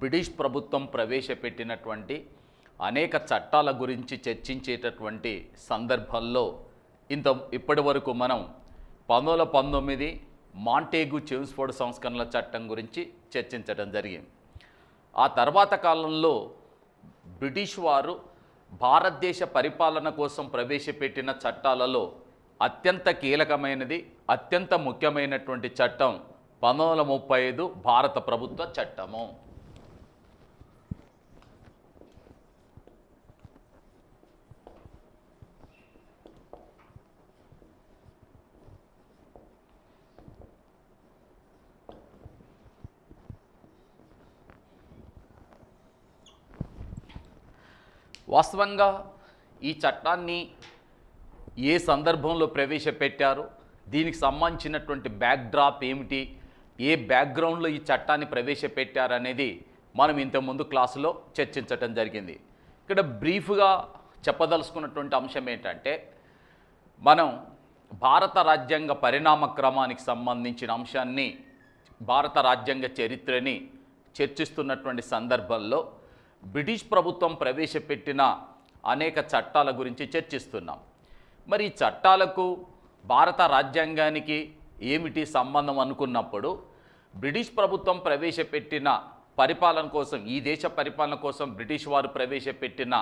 British ప్రభుత్వం ప్రవేశపెట్టినటువంటి అనేక చట్టాల గురించి చర్చించేటటువంటి సందర్భంలో ఇప్పటి వరకు మనం 1919 మాంటేగు చేమ్స్ఫోర్డ్ సంస్కరణల చట్టం గురించి చర్చించడం జరిగింది. ఆ తర్వాత కాలంలో బ్రిటిష్ వారు భారతదేశ పరిపాలన కోసం ప్రవేశపెట్టిన చట్టాలలో అత్యంత కీలకమైనది, అత్యంత ముఖ్యమైనటువంటి చట్టం 1935 భారత ప్రభుత్వ చట్టము. వాస్తవంగా ఈ చట్టాన్ని ఏ సందర్భంలో ప్రవేశపెట్టారు, దీనికి సంబంధించినటువంటి బ్యాక్డ్రాప్ ఏమిటి, ఏ బ్యాక్గ్రౌండ్లో ఈ చట్టాన్ని ప్రవేశపెట్టారనేది మనం ఇంతకుముందు క్లాసులో చర్చించటం జరిగింది. ఇక్కడ బ్రీఫ్గా చెప్పదలుచుకున్నటువంటి అంశం ఏంటంటే, మనం భారత రాజ్యాంగ పరిణామ క్రమానికి సంబంధించిన అంశాన్ని, భారత రాజ్యాంగ చరిత్రని చర్చిస్తున్నటువంటి సందర్భంలో బ్రిటిష్ ప్రభుత్వం ప్రవేశపెట్టిన అనేక చట్టాల గురించి చర్చిస్తున్నాం. మరి ఈ చట్టాలకు భారత రాజ్యాంగానికి ఏమిటి సంబంధం అనుకున్నప్పుడు, బ్రిటిష్ ప్రభుత్వం ప్రవేశపెట్టిన పరిపాలన కోసం, ఈ దేశ పరిపాలన కోసం బ్రిటిష్ వారు ప్రవేశపెట్టిన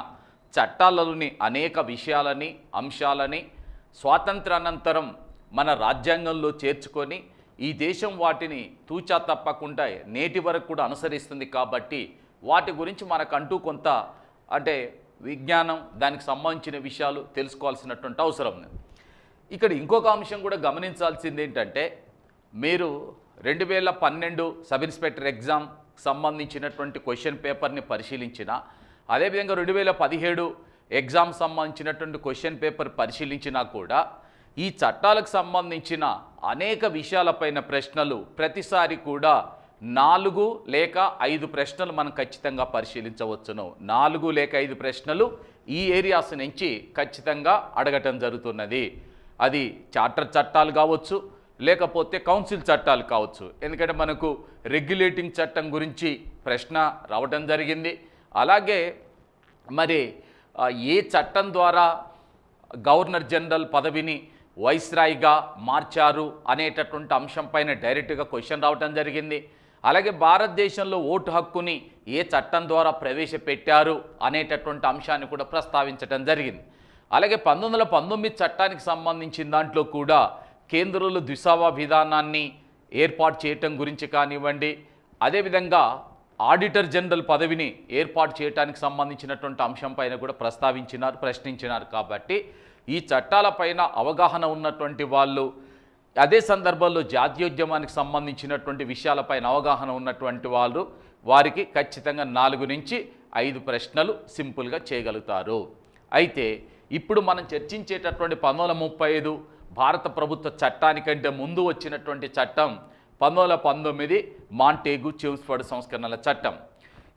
చట్టాలలోని అనేక విషయాలని, అంశాలని స్వాతంత్రానంతరం మన రాజ్యాంగంలో చేర్చుకొని ఈ దేశం వాటిని తూచా తప్పకుండా నేటి వరకు కూడా అనుసరిస్తుంది. కాబట్టి వాటి గురించి మనకంటూ కొంత విజ్ఞానం, దానికి సంబంధించిన విషయాలు తెలుసుకోవాల్సినటువంటి అవసరం ఉంది. ఇక్కడ ఇంకొక అంశం కూడా గమనించాల్సింది ఏంటంటే, మీరు 2012 సబ్ ఇన్స్పెక్టర్ ఎగ్జామ్ సంబంధించినటువంటి క్వశ్చన్ పేపర్ని పరిశీలించిన, అదేవిధంగా 2017 ఎగ్జామ్ సంబంధించినటువంటి క్వశ్చన్ పేపర్ పరిశీలించినా కూడా ఈ చట్టాలకు సంబంధించిన అనేక విషయాలపైన ప్రశ్నలు ప్రతిసారి కూడా 4 లేక 5 ప్రశ్నలు మనం ఖచ్చితంగా పరిశీలించవచ్చును. 4 లేక 5 ప్రశ్నలు ఈ ఏరియాస్ నుంచి ఖచ్చితంగా అడగటం జరుగుతున్నది. అది చార్టర్ చట్టాలు కావచ్చు, లేకపోతే కౌన్సిల్ చట్టాలు కావచ్చు. ఎందుకంటే మనకు రెగ్యులేటింగ్ చట్టం గురించి ప్రశ్న రావడం జరిగింది. అలాగే మరి ఏ చట్టం ద్వారా గవర్నర్ జనరల్ పదవిని వైస్రాయ్గా మార్చారు అనేటటువంటి అంశం పైన డైరెక్ట్గా క్వశ్చన్ రావడం జరిగింది. అలాగే భారతదేశంలో ఓటు హక్కుని ఏ చట్టం ద్వారా ప్రవేశపెట్టారు అనేటటువంటి అంశాన్ని కూడా ప్రస్తావించడం జరిగింది. అలాగే 1919 చట్టానికి సంబంధించిన దాంట్లో కూడా కేంద్రంలో ద్విసభ విధానాన్ని ఏర్పాటు చేయటం గురించి కానివ్వండి, అదేవిధంగా ఆడిటర్ జనరల్ పదవిని ఏర్పాటు చేయడానికి సంబంధించినటువంటి అంశం పైన కూడా ప్రశ్నించినారు. కాబట్టి ఈ చట్టాలపైన అవగాహన ఉన్నటువంటి వాళ్ళు, అదే సందర్భంలో జాతీయోద్యమానికి సంబంధించినటువంటి విషయాలపైన అవగాహన ఉన్నటువంటి వాళ్ళు, వారికి ఖచ్చితంగా 4 నుంచి 5 ప్రశ్నలు సింపుల్గా చేయగలుగుతారు. అయితే ఇప్పుడు మనం చర్చించేటటువంటి 1935 భారత ప్రభుత్వ చట్టానికంటే ముందు వచ్చినటువంటి చట్టం 1919 మాంటేగు చేమ్స్ఫోర్డ్ సంస్కరణల చట్టం.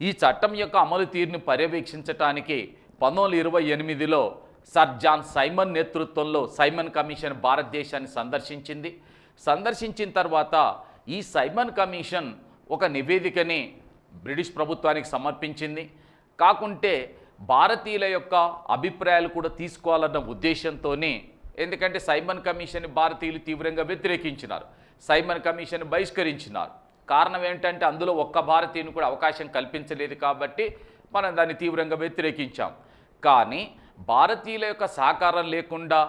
ఈ చట్టం యొక్క అమలు తీరుని పర్యవేక్షించడానికి 1928లో సర్ జాన్ సైమన్ నేతృత్వంలో సైమన్ కమిషన్ భారతదేశాన్ని సందర్శించిన తర్వాత ఈ సైమన్ కమిషన్ ఒక నివేదికని బ్రిటిష్ ప్రభుత్వానికి సమర్పించింది. కాకుంటే భారతీయుల యొక్క అభిప్రాయాలు కూడా తీసుకోవాలన్న ఉద్దేశంతోనే, ఎందుకంటే సైమన్ కమిషన్ భారతీయులు తీవ్రంగా వ్యతిరేకించినారు, సైమన్ కమిషన్ బహిష్కరించినారు. కారణం ఏంటంటే అందులో ఒక్క భారతీయుని కూడా అవకాశం కల్పించలేదు. కాబట్టి మనం దాన్ని తీవ్రంగా వ్యతిరేకించాం. కానీ భారతీయుల యొక్క సహకారం లేకుండా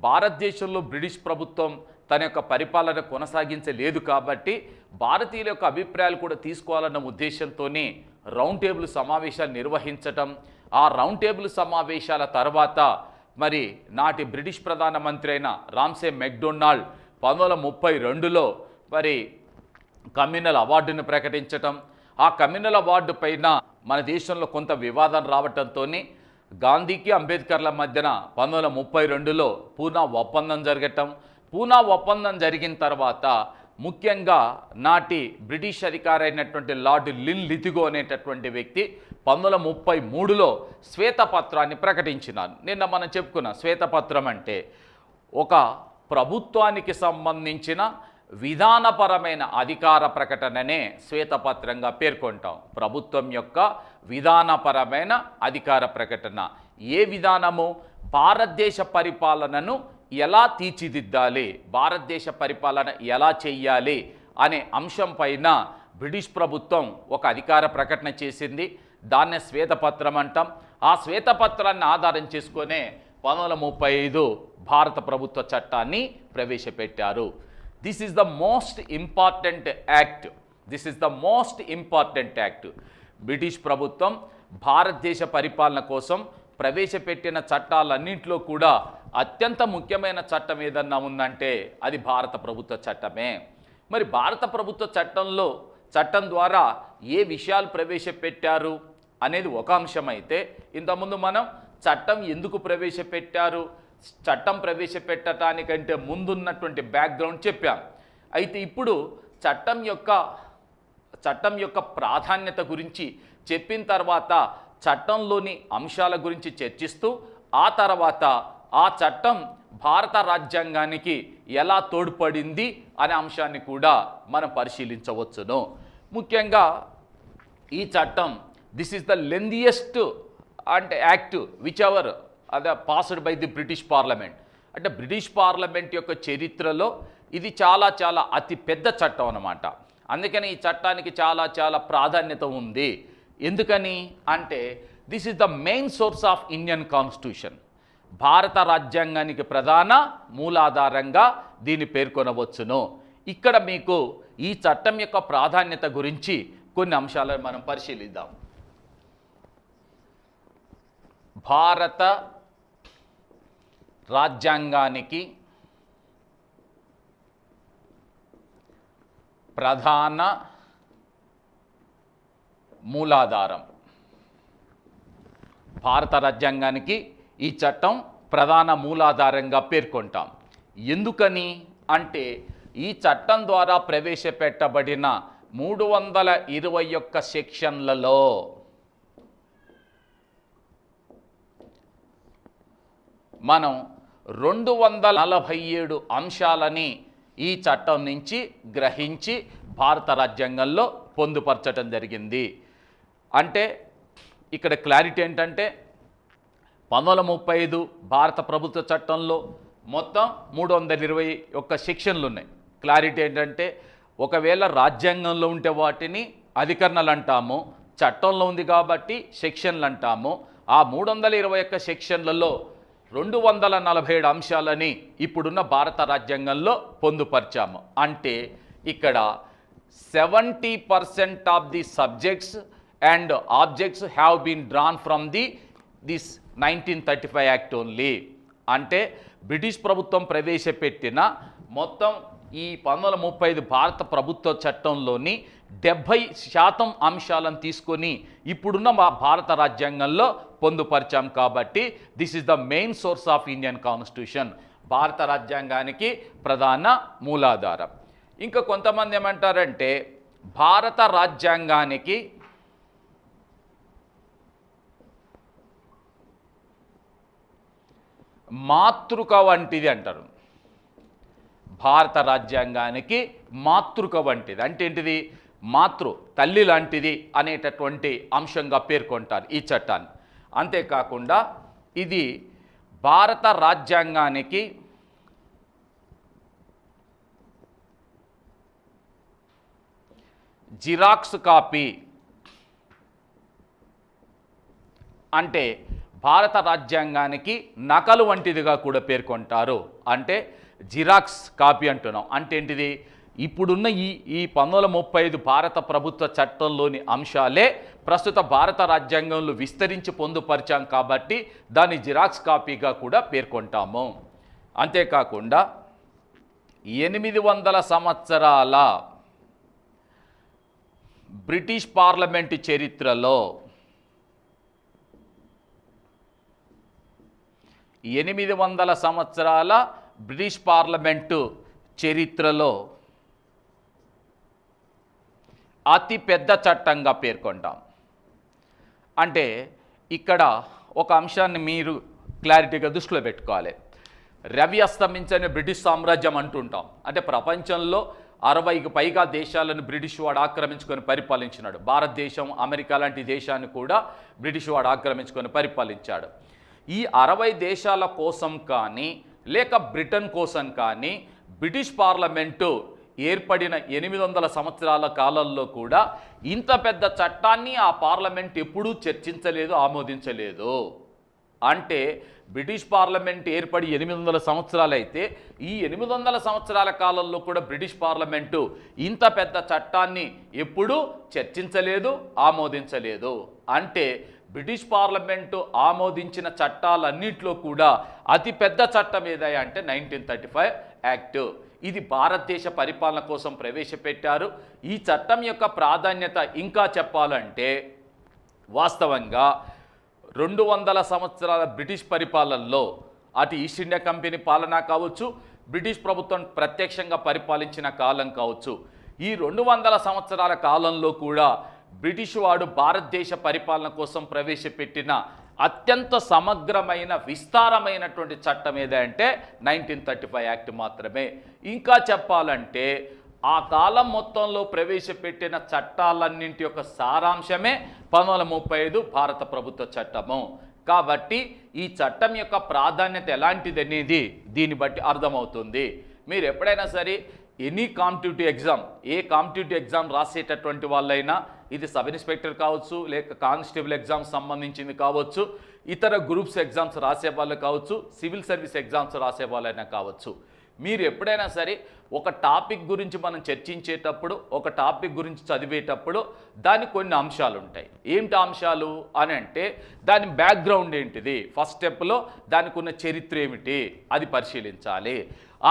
భారతదేశంలో బ్రిటిష్ ప్రభుత్వం తన యొక్క పరిపాలన కొనసాగించలేదు. కాబట్టి భారతీయుల యొక్క అభిప్రాయాలు కూడా తీసుకోవాలన్న ఉద్దేశంతోనే రౌండ్ టేబుల్ సమావేశాలు నిర్వహించటం. ఆ రౌండ్ టేబుల్ సమావేశాల తర్వాత మరి నాటి బ్రిటిష్ ప్రధానమంత్రి అయిన రామ్సే మెక్డొనాల్డ్ 1932లో మరి కమ్యూనల్ అవార్డును ప్రకటించటం. ఆ కమ్యూనల్ అవార్డు పైన మన దేశంలో కొంత వివాదం రావటంతో గాంధీకి అంబేద్కర్ల మధ్యన 1932లో పూనా ఒప్పందం జరగటం. పూనా ఒప్పందం జరిగిన తర్వాత ముఖ్యంగా నాటి బ్రిటిష్ అధికారి అయినటువంటి లార్డ్ లిన్ లితిగో అనేటటువంటి వ్యక్తి 1933లో శ్వేతపత్రాన్ని ప్రకటించినారు. నిన్న మనం చెప్పుకున్నాం, శ్వేతపత్రం అంటే ఒక ప్రభుత్వానికి సంబంధించిన విధానపరమైన అధికార ప్రకటననే శ్వేతపత్రంగా పేర్కొంటాం. ప్రభుత్వం యొక్క విధానపరమైన అధికార ప్రకటన. ఏ విధానము? భారతదేశ పరిపాలనను ఎలా తీర్చిదిద్దాలి, భారతదేశ పరిపాలన ఎలా చెయ్యాలి అనే అంశం పైన బ్రిటిష్ ప్రభుత్వం ఒక అధికార ప్రకటన చేసింది. దాన్నే శ్వేతపత్రం అంటాం. ఆ శ్వేతపత్రాన్ని ఆధారం చేసుకునే 1935 భారత ప్రభుత్వ చట్టాన్ని ప్రవేశపెట్టారు. This is the most important act. British ప్రభుత్వం భారతదేశ పరిపాలన కోసం ప్రవేశపెట్టిన చట్టాలన్నింటిలో కూడా అత్యంత ముఖ్యమైన చట్టం ఏదన్నా ఉందంటే అది భారత ప్రభుత్వ చట్టమే. మరి భారత ప్రభుత్వ చట్టం ద్వారా ఏ విషయాలు ప్రవేశపెట్టారు అనేది ఒక అంశం అయితే, ఇంతకుముందు మనం చట్టం ఎందుకు ప్రవేశపెట్టారు, చట్టం ప్రవేశపెట్టడానికంటే ముందున్నటువంటి బ్యాక్గ్రౌండ్ చెప్పాం. అయితే ఇప్పుడు చట్టం యొక్క ప్రాధాన్యత గురించి చెప్పిన తర్వాత చట్టంలోని అంశాల గురించి చర్చిస్తూ ఆ తర్వాత ఆ చట్టం భారత రాజ్యాంగానికి ఎలా తోడ్పడింది అనే అంశాన్ని కూడా మనం పరిశీలించవచ్చును. ముఖ్యంగా ఈ చట్టం this is the lengthiest act which ever passed by the British parliament. అంటే బ్రిటిష్ పార్లమెంట్ యొక్క చరిత్రలో ఇది చాలా చాలా అతి పెద్ద చట్టం అన్నమాట. అందుకని ఈ చట్టానికి చాలా ప్రాధాన్యత ఉంది. ఎందుకని అంటే this is the main source of Indian constitution. భారత రాజ్యాంగానికి ప్రధాన మూలాధారంగా దీన్ని పేర్కొనవచ్చును. ఇక్కడ మీకు ఈ చట్టం యొక్క ప్రాధాన్యత గురించి కొన్ని అంశాలను మనం పరిశీలిద్దాం. భారత రాజ్యాంగానికి ప్రధాన మూలాధారం. భారత రాజ్యాంగానికి ఈ చట్టం ప్రధాన మూలాధారంగా పేర్కొంటాం. ఎందుకని అంటే ఈ చట్టం ద్వారా ప్రవేశపెట్టబడిన 321 సెక్షన్లలో మనం 247 అంశాలని ఈ చట్టం నుంచి గ్రహించి భారత రాజ్యాంగంలో పొందుపరచడం జరిగింది. అంటే ఇక్కడ క్లారిటీ ఏంటంటే 1935 భారత ప్రభుత్వ చట్టంలో మొత్తం 321 సెక్షన్లు ఉన్నాయి. క్లారిటీ ఏంటంటే ఒకవేళ రాజ్యాంగంలో ఉంటే వాటిని అధికరణలు అంటాము, చట్టంలో ఉంది కాబట్టి సెక్షన్లు అంటాము. ఆ 321 సెక్షన్లలో 247 అంశాలని ఇప్పుడున్న భారత రాజ్యాంగంలో పొందుపరిచాము. అంటే ఇక్కడ 70% of the subjects and objects have been drawn from this 1935 act only. అంటే బ్రిటిష్ ప్రభుత్వం ప్రవేశపెట్టిన మొత్తం ఈ 1935 భారత ప్రభుత్వ చట్టంలోని 70% అంశాలను తీసుకొని ఇప్పుడున్న భారత రాజ్యాంగంలో పొందుపరిచాం. కాబట్టి this is the main source of Indian constitution. భారత రాజ్యాంగానికి ప్రధాన మూలాధారం. ఇంకా కొంతమంది ఏమంటారంటే భారత రాజ్యాంగానికి మాతృక వంటిది అంటారు. భారత రాజ్యాంగానికి మాతృక వంటిది అంటే ఏంటిది? తల్లి లాంటిది అనేటటువంటి అంశంగా పేర్కొంటారు ఈ చట్టాన్ని. అంతేకాకుండా ఇది భారత రాజ్యాంగానికి జిరాక్స్ కాపీ అంటే భారత రాజ్యాంగానికి నకలు వంటిదిగా కూడా పేర్కొంటారు. అంటే జిరాక్స్ కాపీ అంటున్నాం. అంటే ఏంటిది? ఇప్పుడున్న ఈ 1935 భారత ప్రభుత్వ చట్టంలోని అంశాలే ప్రస్తుత భారత రాజ్యాంగంలో విస్తరించి పొందుపరిచాం కాబట్టి దాన్ని జిరాక్స్ కాపీగా కూడా పేర్కొంటాము. అంతేకాకుండా 800 సంవత్సరాల బ్రిటిష్ పార్లమెంటు చరిత్రలో 800 సంవత్సరాల బ్రిటిష్ పార్లమెంటు చరిత్రలో అతి పెద్ద చట్టంగా పేర్కొంటాం. అంటే ఇక్కడ ఒక అంశాన్ని మీరు క్లారిటీగా దృష్టిలో పెట్టుకోవాలి. రవి అస్తమించని బ్రిటిష్ సామ్రాజ్యం అంటుంటాం. అంటే ప్రపంచంలో 60కి పైగా దేశాలను బ్రిటిష్ వాడు ఆక్రమించుకొని పరిపాలించినాడు. భారతదేశం, అమెరికా లాంటి దేశాన్ని కూడా బ్రిటిష్ వాడు ఆక్రమించుకొని పరిపాలించాడు. ఈ 60 దేశాల కోసం కానీ లేక బ్రిటన్ కోసం కానీ బ్రిటిష్ పార్లమెంటు ఏర్పడిన 800 సంవత్సరాల కాలంలో కూడా ఇంత పెద్ద చట్టాన్ని ఆ పార్లమెంట్ ఎప్పుడూ చర్చించలేదు, ఆమోదించలేదు. అంటే బ్రిటిష్ పార్లమెంట్ ఏర్పడి 800 సంవత్సరాలు అయితే ఈ 800 సంవత్సరాల కాలంలో కూడా బ్రిటిష్ పార్లమెంటు ఇంత పెద్ద చట్టాన్ని ఎప్పుడూ చర్చించలేదు, ఆమోదించలేదు. అంటే బ్రిటిష్ పార్లమెంటు ఆమోదించిన చట్టాలన్నింటిలో కూడా అతిపెద్ద చట్టం ఏదయ్యా అంటే 1935 యాక్ట్. ఇది భారతదేశ పరిపాలన కోసం ప్రవేశపెట్టారు. ఈ చట్టం యొక్క ప్రాధాన్యత ఇంకా చెప్పాలంటే వాస్తవంగా 200 సంవత్సరాల బ్రిటిష్ పరిపాలనలో అటు ఈస్ట్ ఇండియా కంపెనీ పాలన కావచ్చు, బ్రిటిష్ ప్రభుత్వం ప్రత్యక్షంగా పరిపాలించిన కాలం కావచ్చు, ఈ 200 సంవత్సరాల కాలంలో కూడా బ్రిటిష్ వాడు భారతదేశ పరిపాలన కోసం ప్రవేశపెట్టిన అత్యంత సమగ్రమైన విస్తారమైనటువంటి చట్టం ఏదంటే 1935 యాక్ట్ మాత్రమే. ఇంకా చెప్పాలంటే ఆ కాలం మొత్తంలో ప్రవేశపెట్టిన చట్టాలన్నింటి యొక్క సారాంశమే 1935 భారత ప్రభుత్వ చట్టము. కాబట్టి ఈ చట్టం యొక్క ప్రాధాన్యత ఎలాంటిది అనేది దీన్ని బట్టి అర్థమవుతుంది. మీరు ఎప్పుడైనా సరే ఎనీ కాంపిటేటివ్ ఎగ్జామ్, ఏ కాంపిటేటివ్ ఎగ్జామ్ రాసేటటువంటి వాళ్ళైనా, ఇది సబ్ ఇన్స్పెక్టర్ కావచ్చు, లేక కానిస్టేబుల్ ఎగ్జామ్స్ సంబంధించింది కావచ్చు, ఇతర గ్రూప్స్ ఎగ్జామ్స్ రాసే వాళ్ళు కావచ్చు, సివిల్ సర్వీస్ ఎగ్జామ్స్ రాసే వాళ్ళైనా కావచ్చు, మీరు ఎప్పుడైనా సరే ఒక టాపిక్ గురించి మనం చర్చించేటప్పుడు, ఒక టాపిక్ గురించి చదివేటప్పుడు దానికి కొన్ని అంశాలు ఉంటాయి. ఏమిటి అంశాలు అని అంటే దాని బ్యాక్గ్రౌండ్ ఏంటిది, ఫస్ట్ స్టెప్లో దానికి ఉన్న చరిత్ర ఏమిటి అది పరిశీలించాలి.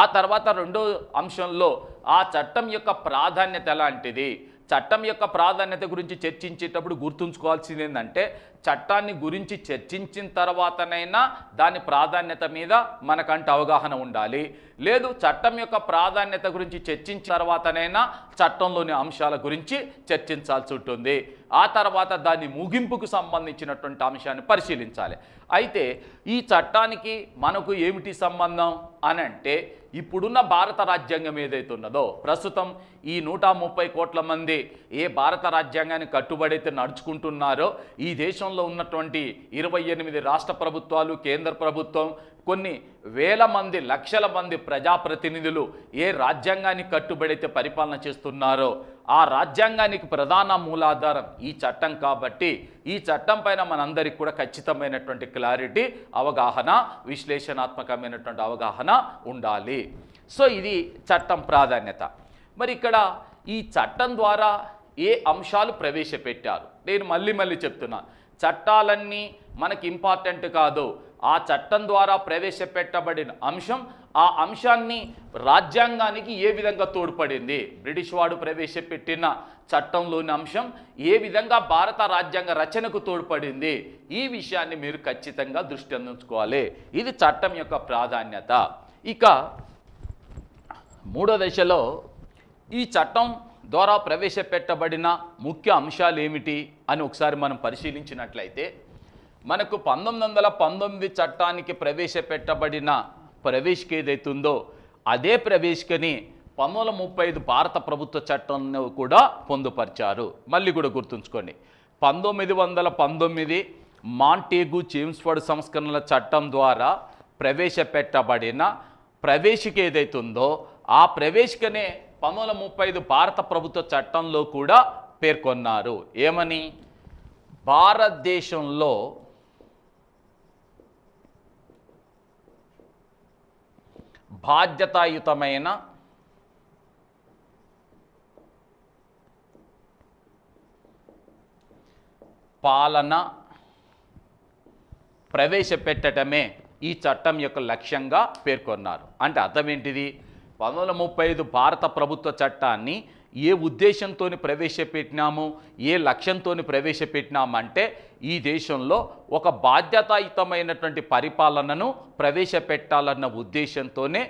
ఆ తర్వాత రెండో అంశంలో ఆ చట్టం యొక్క ప్రాధాన్యత ఎలాంటిది. చట్టం యొక్క ప్రాధాన్యత గురించి చర్చించేటప్పుడు గుర్తుంచుకోవాల్సింది ఏంటంటే చట్టాన్ని గురించి చర్చించిన తర్వాతనైనా దాని ప్రాధాన్యత మీద మనకంటే అవగాహన ఉండాలి. లేదు చట్టం యొక్క ప్రాధాన్యత గురించి చర్చించిన తర్వాతనైనా చట్టంలోని అంశాల గురించి చర్చించాల్సి ఉంటుంది. ఆ తర్వాత దాని ముగింపుకు సంబంధించినటువంటి అంశాన్ని పరిశీలించాలి. అయితే ఈ చట్టానికి మనకు ఏమిటి సంబంధం అని అంటే ఇప్పుడున్న భారత రాజ్యాంగం ఏదైతే ఉన్నదో, ప్రస్తుతం ఈ 130 కోట్ల మంది ఏ భారత రాజ్యాంగాన్ని కట్టుబడైతే నడుచుకుంటున్నారో, ఈ దేశంలో ఉన్నటువంటి 28 రాష్ట్ర ప్రభుత్వాలు, కేంద్ర ప్రభుత్వం, కొన్ని వేల మంది, లక్షల మంది ప్రజాప్రతినిధులు ఏ రాజ్యాంగాన్ని కట్టుబడైతే పరిపాలన చేస్తున్నారో ఆ రాజ్యాంగానికి ప్రధాన మూలాధారం ఈ చట్టం. కాబట్టి ఈ చట్టం పైన మనందరికీ కూడా ఖచ్చితమైనటువంటి క్లారిటీ, అవగాహన, విశ్లేషణాత్మకమైనటువంటి అవగాహన ఉండాలి. సో ఇది చట్టం ప్రాధాన్యత. మరి ఇక్కడ ఈ చట్టం ద్వారా ఏ అంశాలు ప్రవేశపెట్టారు, నేను మళ్ళీ చెప్తున్నాను, చట్టాలన్నీ మనకి ఇంపార్టెంట్ కాదు. ఆ చట్టం ద్వారా ప్రవేశపెట్టబడిన అంశం, ఆ అంశాన్ని రాజ్యాంగానికి ఏ విధంగా తోడ్పడింది, బ్రిటిష్ వాడు ప్రవేశపెట్టిన చట్టంలోని అంశం ఏ విధంగా భారత రాజ్యాంగ రచనకు తోడ్పడింది, ఈ విషయాన్ని మీరు ఖచ్చితంగా దృష్టి అందించుకోవాలి. ఇది చట్టం యొక్క ప్రాధాన్యత. ఇక మూడో దశలో ఈ చట్టం ద్వారా ప్రవేశపెట్టబడిన ముఖ్య అంశాలు ఏమిటి అని ఒకసారి మనం పరిశీలించినట్లయితే మనకు 1919 చట్టానికి ప్రవేశపెట్టబడిన ప్రవేశిక ఏదైతుందో అదే ప్రవేశికని 1935 భారత ప్రభుత్వ చట్టంలో కూడా పొందుపరిచారు. మళ్ళీ కూడా గుర్తుంచుకోండి, 1919 మాంటేగు చేమ్స్ఫర్డ్ సంస్కరణల చట్టం ద్వారా ప్రవేశపెట్టబడిన ప్రవేశిక ఏదైతుందో ఆ ప్రవేశికనే 1935 భారత ప్రభుత్వ చట్టంలో కూడా పేర్కొన్నారు. ఏమని? భారతదేశంలో బాధ్యతాయుతమైన పాలన ప్రవేశపెట్టడమే ఈ చట్టం యొక్క లక్ష్యంగా పేర్కొన్నారు. అంటే అర్థం ఏంటిది? 1935 భారత ప్రభుత్వ చట్టాన్ని ఏ ఉద్దేశంతో ప్రవేశపెట్టినాము, ఏ లక్ష్యంతో ప్రవేశపెట్టినామంటే ఈ దేశంలో ఒక బాధ్యతాయుతమైనటువంటి పరిపాలనను ప్రవేశపెట్టాలన్న ఉద్దేశంతోనే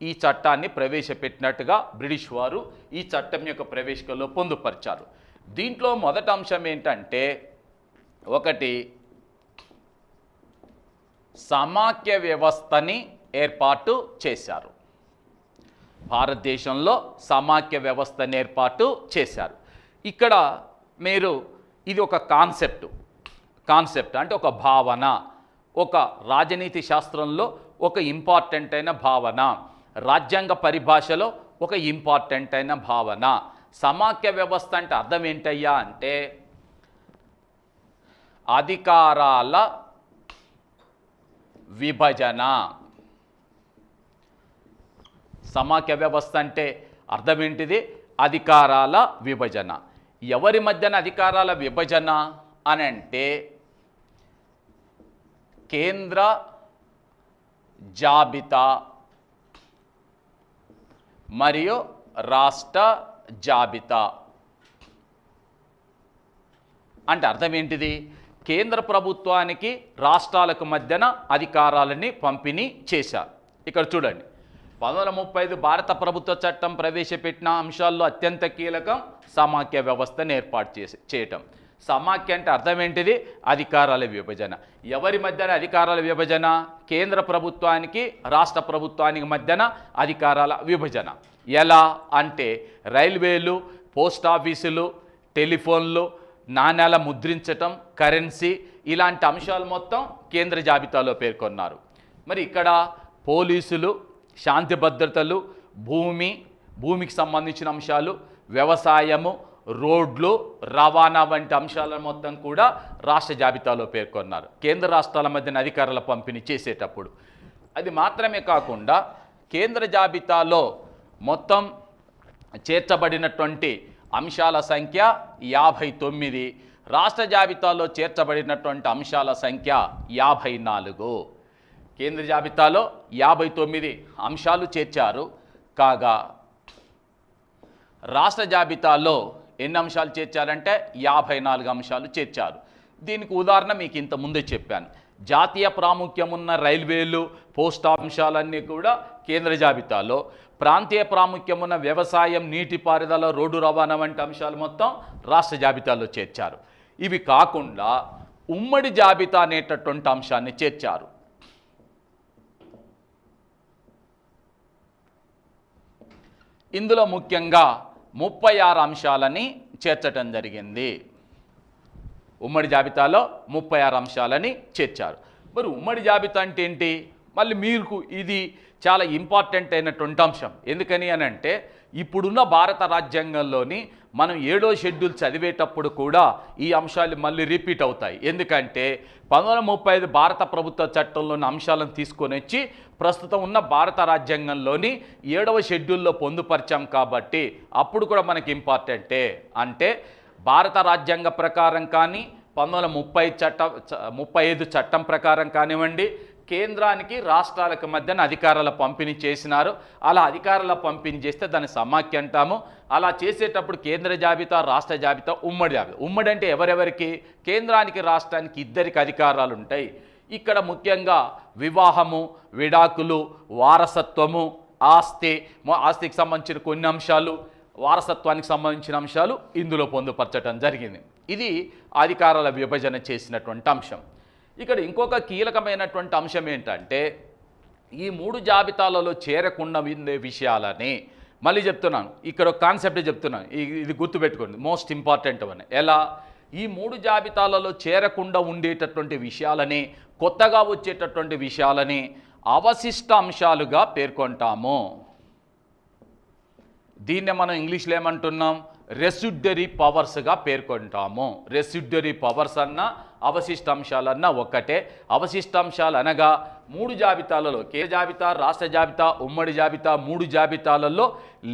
ఈ చట్టాన్ని ప్రవేశపెట్టినట్టుగా బ్రిటిష్ వారు ఈ చట్టం యొక్క ప్రవేశికలో పొందుపరిచారు. దీంట్లో మొదటి అంశం ఏంటంటే, ఒకటి సమాఖ్య వ్యవస్థని ఏర్పాటు చేశారు. భారతదేశంలో సమాఖ్య వ్యవస్థను ఏర్పాటు చేశారు. ఇక్కడ మీరు ఇది ఒక కాన్సెప్ట్ అంటే ఒక భావన, ఒక రాజనీతి శాస్త్రంలో ఒక ఇంపార్టెంట్ అయిన భావన, రాజ్యాంగ పరిభాషలో ఒక ఇంపార్టెంట్ అయిన భావన. సమాఖ్య వ్యవస్థ అంటే అర్థం ఏంటయ్యా అంటే అధికారాల విభజన. సమాఖ్య వ్యవస్థ అంటే అర్థం ఏంటిది? అధికారాల విభజన. ఎవరి మధ్యన అధికారాల విభజన అని అంటే కేంద్ర జాబితా మరియు రాష్ట్ర జాబితా. అంటే అర్థం ఏంటిది? కేంద్ర ప్రభుత్వానికి రాష్ట్రాలకు మధ్యన అధికారాలని పంపిణీ చేశారు. ఇక్కడ చూడండి, 1935 భారత ప్రభుత్వ చట్టం ప్రవేశపెట్టిన అంశాల్లో అత్యంత కీలకం సమాఖ్య వ్యవస్థను ఏర్పాటు చేయటం. సమాఖ్య అంటే అర్థం ఏంటిది? అధికారాల విభజన. ఎవరి మధ్యన అధికారాల విభజన? కేంద్ర ప్రభుత్వానికి రాష్ట్ర ప్రభుత్వానికి మధ్యన అధికారాల విభజన. ఎలా అంటే రైల్వేలు, పోస్ట్ ఆఫీసులు, టెలిఫోన్లు, నాణ్యాల ముద్రించటం, కరెన్సీ, ఇలాంటి అంశాలు మొత్తం కేంద్ర జాబితాలో పేర్కొన్నారు. మరి ఇక్కడ పోలీసులు, శాంతి భద్రతలు, భూమికి సంబంధించిన అంశాలు, వ్యవసాయము, రోడ్లు, రవాణా వంటి అంశాలను మొత్తం కూడా రాష్ట్ర జాబితాలో పేర్కొన్నారు కేంద్ర రాష్ట్రాల మధ్యన అధికారాల పంపిణీ చేసేటప్పుడు. అది మాత్రమే కాకుండా కేంద్ర జాబితాలో మొత్తం చేర్చబడినటువంటి అంశాల సంఖ్య 59, రాష్ట్ర జాబితాలో చేర్చబడినటువంటి అంశాల సంఖ్య 54. కేంద్ర జాబితాలో 59 అంశాలు చేర్చారు. కాగా రాష్ట్ర జాబితాలో ఎన్ని అంశాలు చేర్చారంటే 54 అంశాలు చేర్చారు. దీనికి ఉదాహరణ మీకు ఇంత ముందే చెప్పాను. జాతీయ ప్రాముఖ్యం ఉన్న రైల్వేలు, పోస్ట్ అంశాలన్నీ కూడా కేంద్ర జాబితాలో, ప్రాంతీయ ప్రాముఖ్యం ఉన్న వ్యవసాయం, నీటిపారుదల, రోడ్డు రవాణా వంటి అంశాలు మొత్తం రాష్ట్ర జాబితాలో చేర్చారు. ఇవి కాకుండా ఉమ్మడి జాబితా అనేటటువంటి అంశాన్ని చేర్చారు. ఇందులో ముఖ్యంగా 36 అంశాలని చేర్చటం జరిగింది. ఉమ్మడి జాబితాలో 36 అంశాలని చేర్చారు. మరి ఉమ్మడి జాబితా అంటే ఏంటి? మళ్ళీ మీకు ఇది చాలా ఇంపార్టెంట్ అయినటువంటి అంశం. ఎందుకని అని అంటే ఇప్పుడున్న భారత రాజ్యాంగంలోని మనం 7వ షెడ్యూల్ చదివేటప్పుడు కూడా ఈ అంశాలు మళ్ళీ రిపీట్ అవుతాయి. ఎందుకంటే 1935 భారత ప్రభుత్వ చట్టంలోని అంశాలను తీసుకొని వచ్చి ప్రస్తుతం ఉన్న భారత రాజ్యాంగంలోని 7వ షెడ్యూల్లో పొందుపరిచాం కాబట్టి అప్పుడు కూడా మనకి ఇంపార్టెంటే. అంటే భారత రాజ్యాంగ ప్రకారం కానీ 1935 చట్టం ప్రకారం కానివ్వండి, కేంద్రానికి రాష్ట్రాలకు మధ్యన అధికారాల పంపిణీ చేసినారు. అలా అధికారాల పంపిణీ చేస్తే దాన్ని సమాఖ్య అంటాము. అలా చేసేటప్పుడు కేంద్ర జాబితా, రాష్ట్ర జాబితా, ఉమ్మడి జాబితా. ఉమ్మడి అంటే ఎవరెవరికి? కేంద్రానికి, రాష్ట్రానికి ఇద్దరికి అధికారాలు ఉంటాయి. ఇక్కడ ముఖ్యంగా వివాహము, విడాకులు, వారసత్వము, ఆస్తికి సంబంధించిన కొన్ని అంశాలు, వారసత్వానికి సంబంధించిన అంశాలు ఇందులో పొందుపరచడం జరిగింది. ఇది అధికారాల విభజన చేసినటువంటి అంశం. ఇక్కడ ఇంకొక కీలకమైనటువంటి అంశం ఏంటంటే ఈ 3 జాబితాలలో చేరకుండా ఉండే విషయాలని మళ్ళీ చెప్తున్నాను. ఇక్కడ ఒక కాన్సెప్ట్ చెప్తున్నాను, ఇది గుర్తుపెట్టుకోండి, మోస్ట్ ఇంపార్టెంట్ అని. ఎలా? ఈ 3 జాబితాలలో చేరకుండా ఉండేటటువంటి విషయాలని, కొత్తగా వచ్చేటటువంటి విషయాలని అవశిష్ట అంశాలుగా పేర్కొంటాము. దీన్నే మనం ఇంగ్లీష్లో ఏమంటున్నాం? రెసిడ్యురీ పవర్స్గా పేర్కొంటాము. రెసిడ్యురీ పవర్స్ అన్న అవశిష్ట అంశాలన్న ఒక్కటే. అవశిష్ట అంశాలు అనగా 3 జాబితాలలో, కేంద్ర జాబితా, రాష్ట్ర జాబితా, ఉమ్మడి జాబితా, 3 జాబితాలలో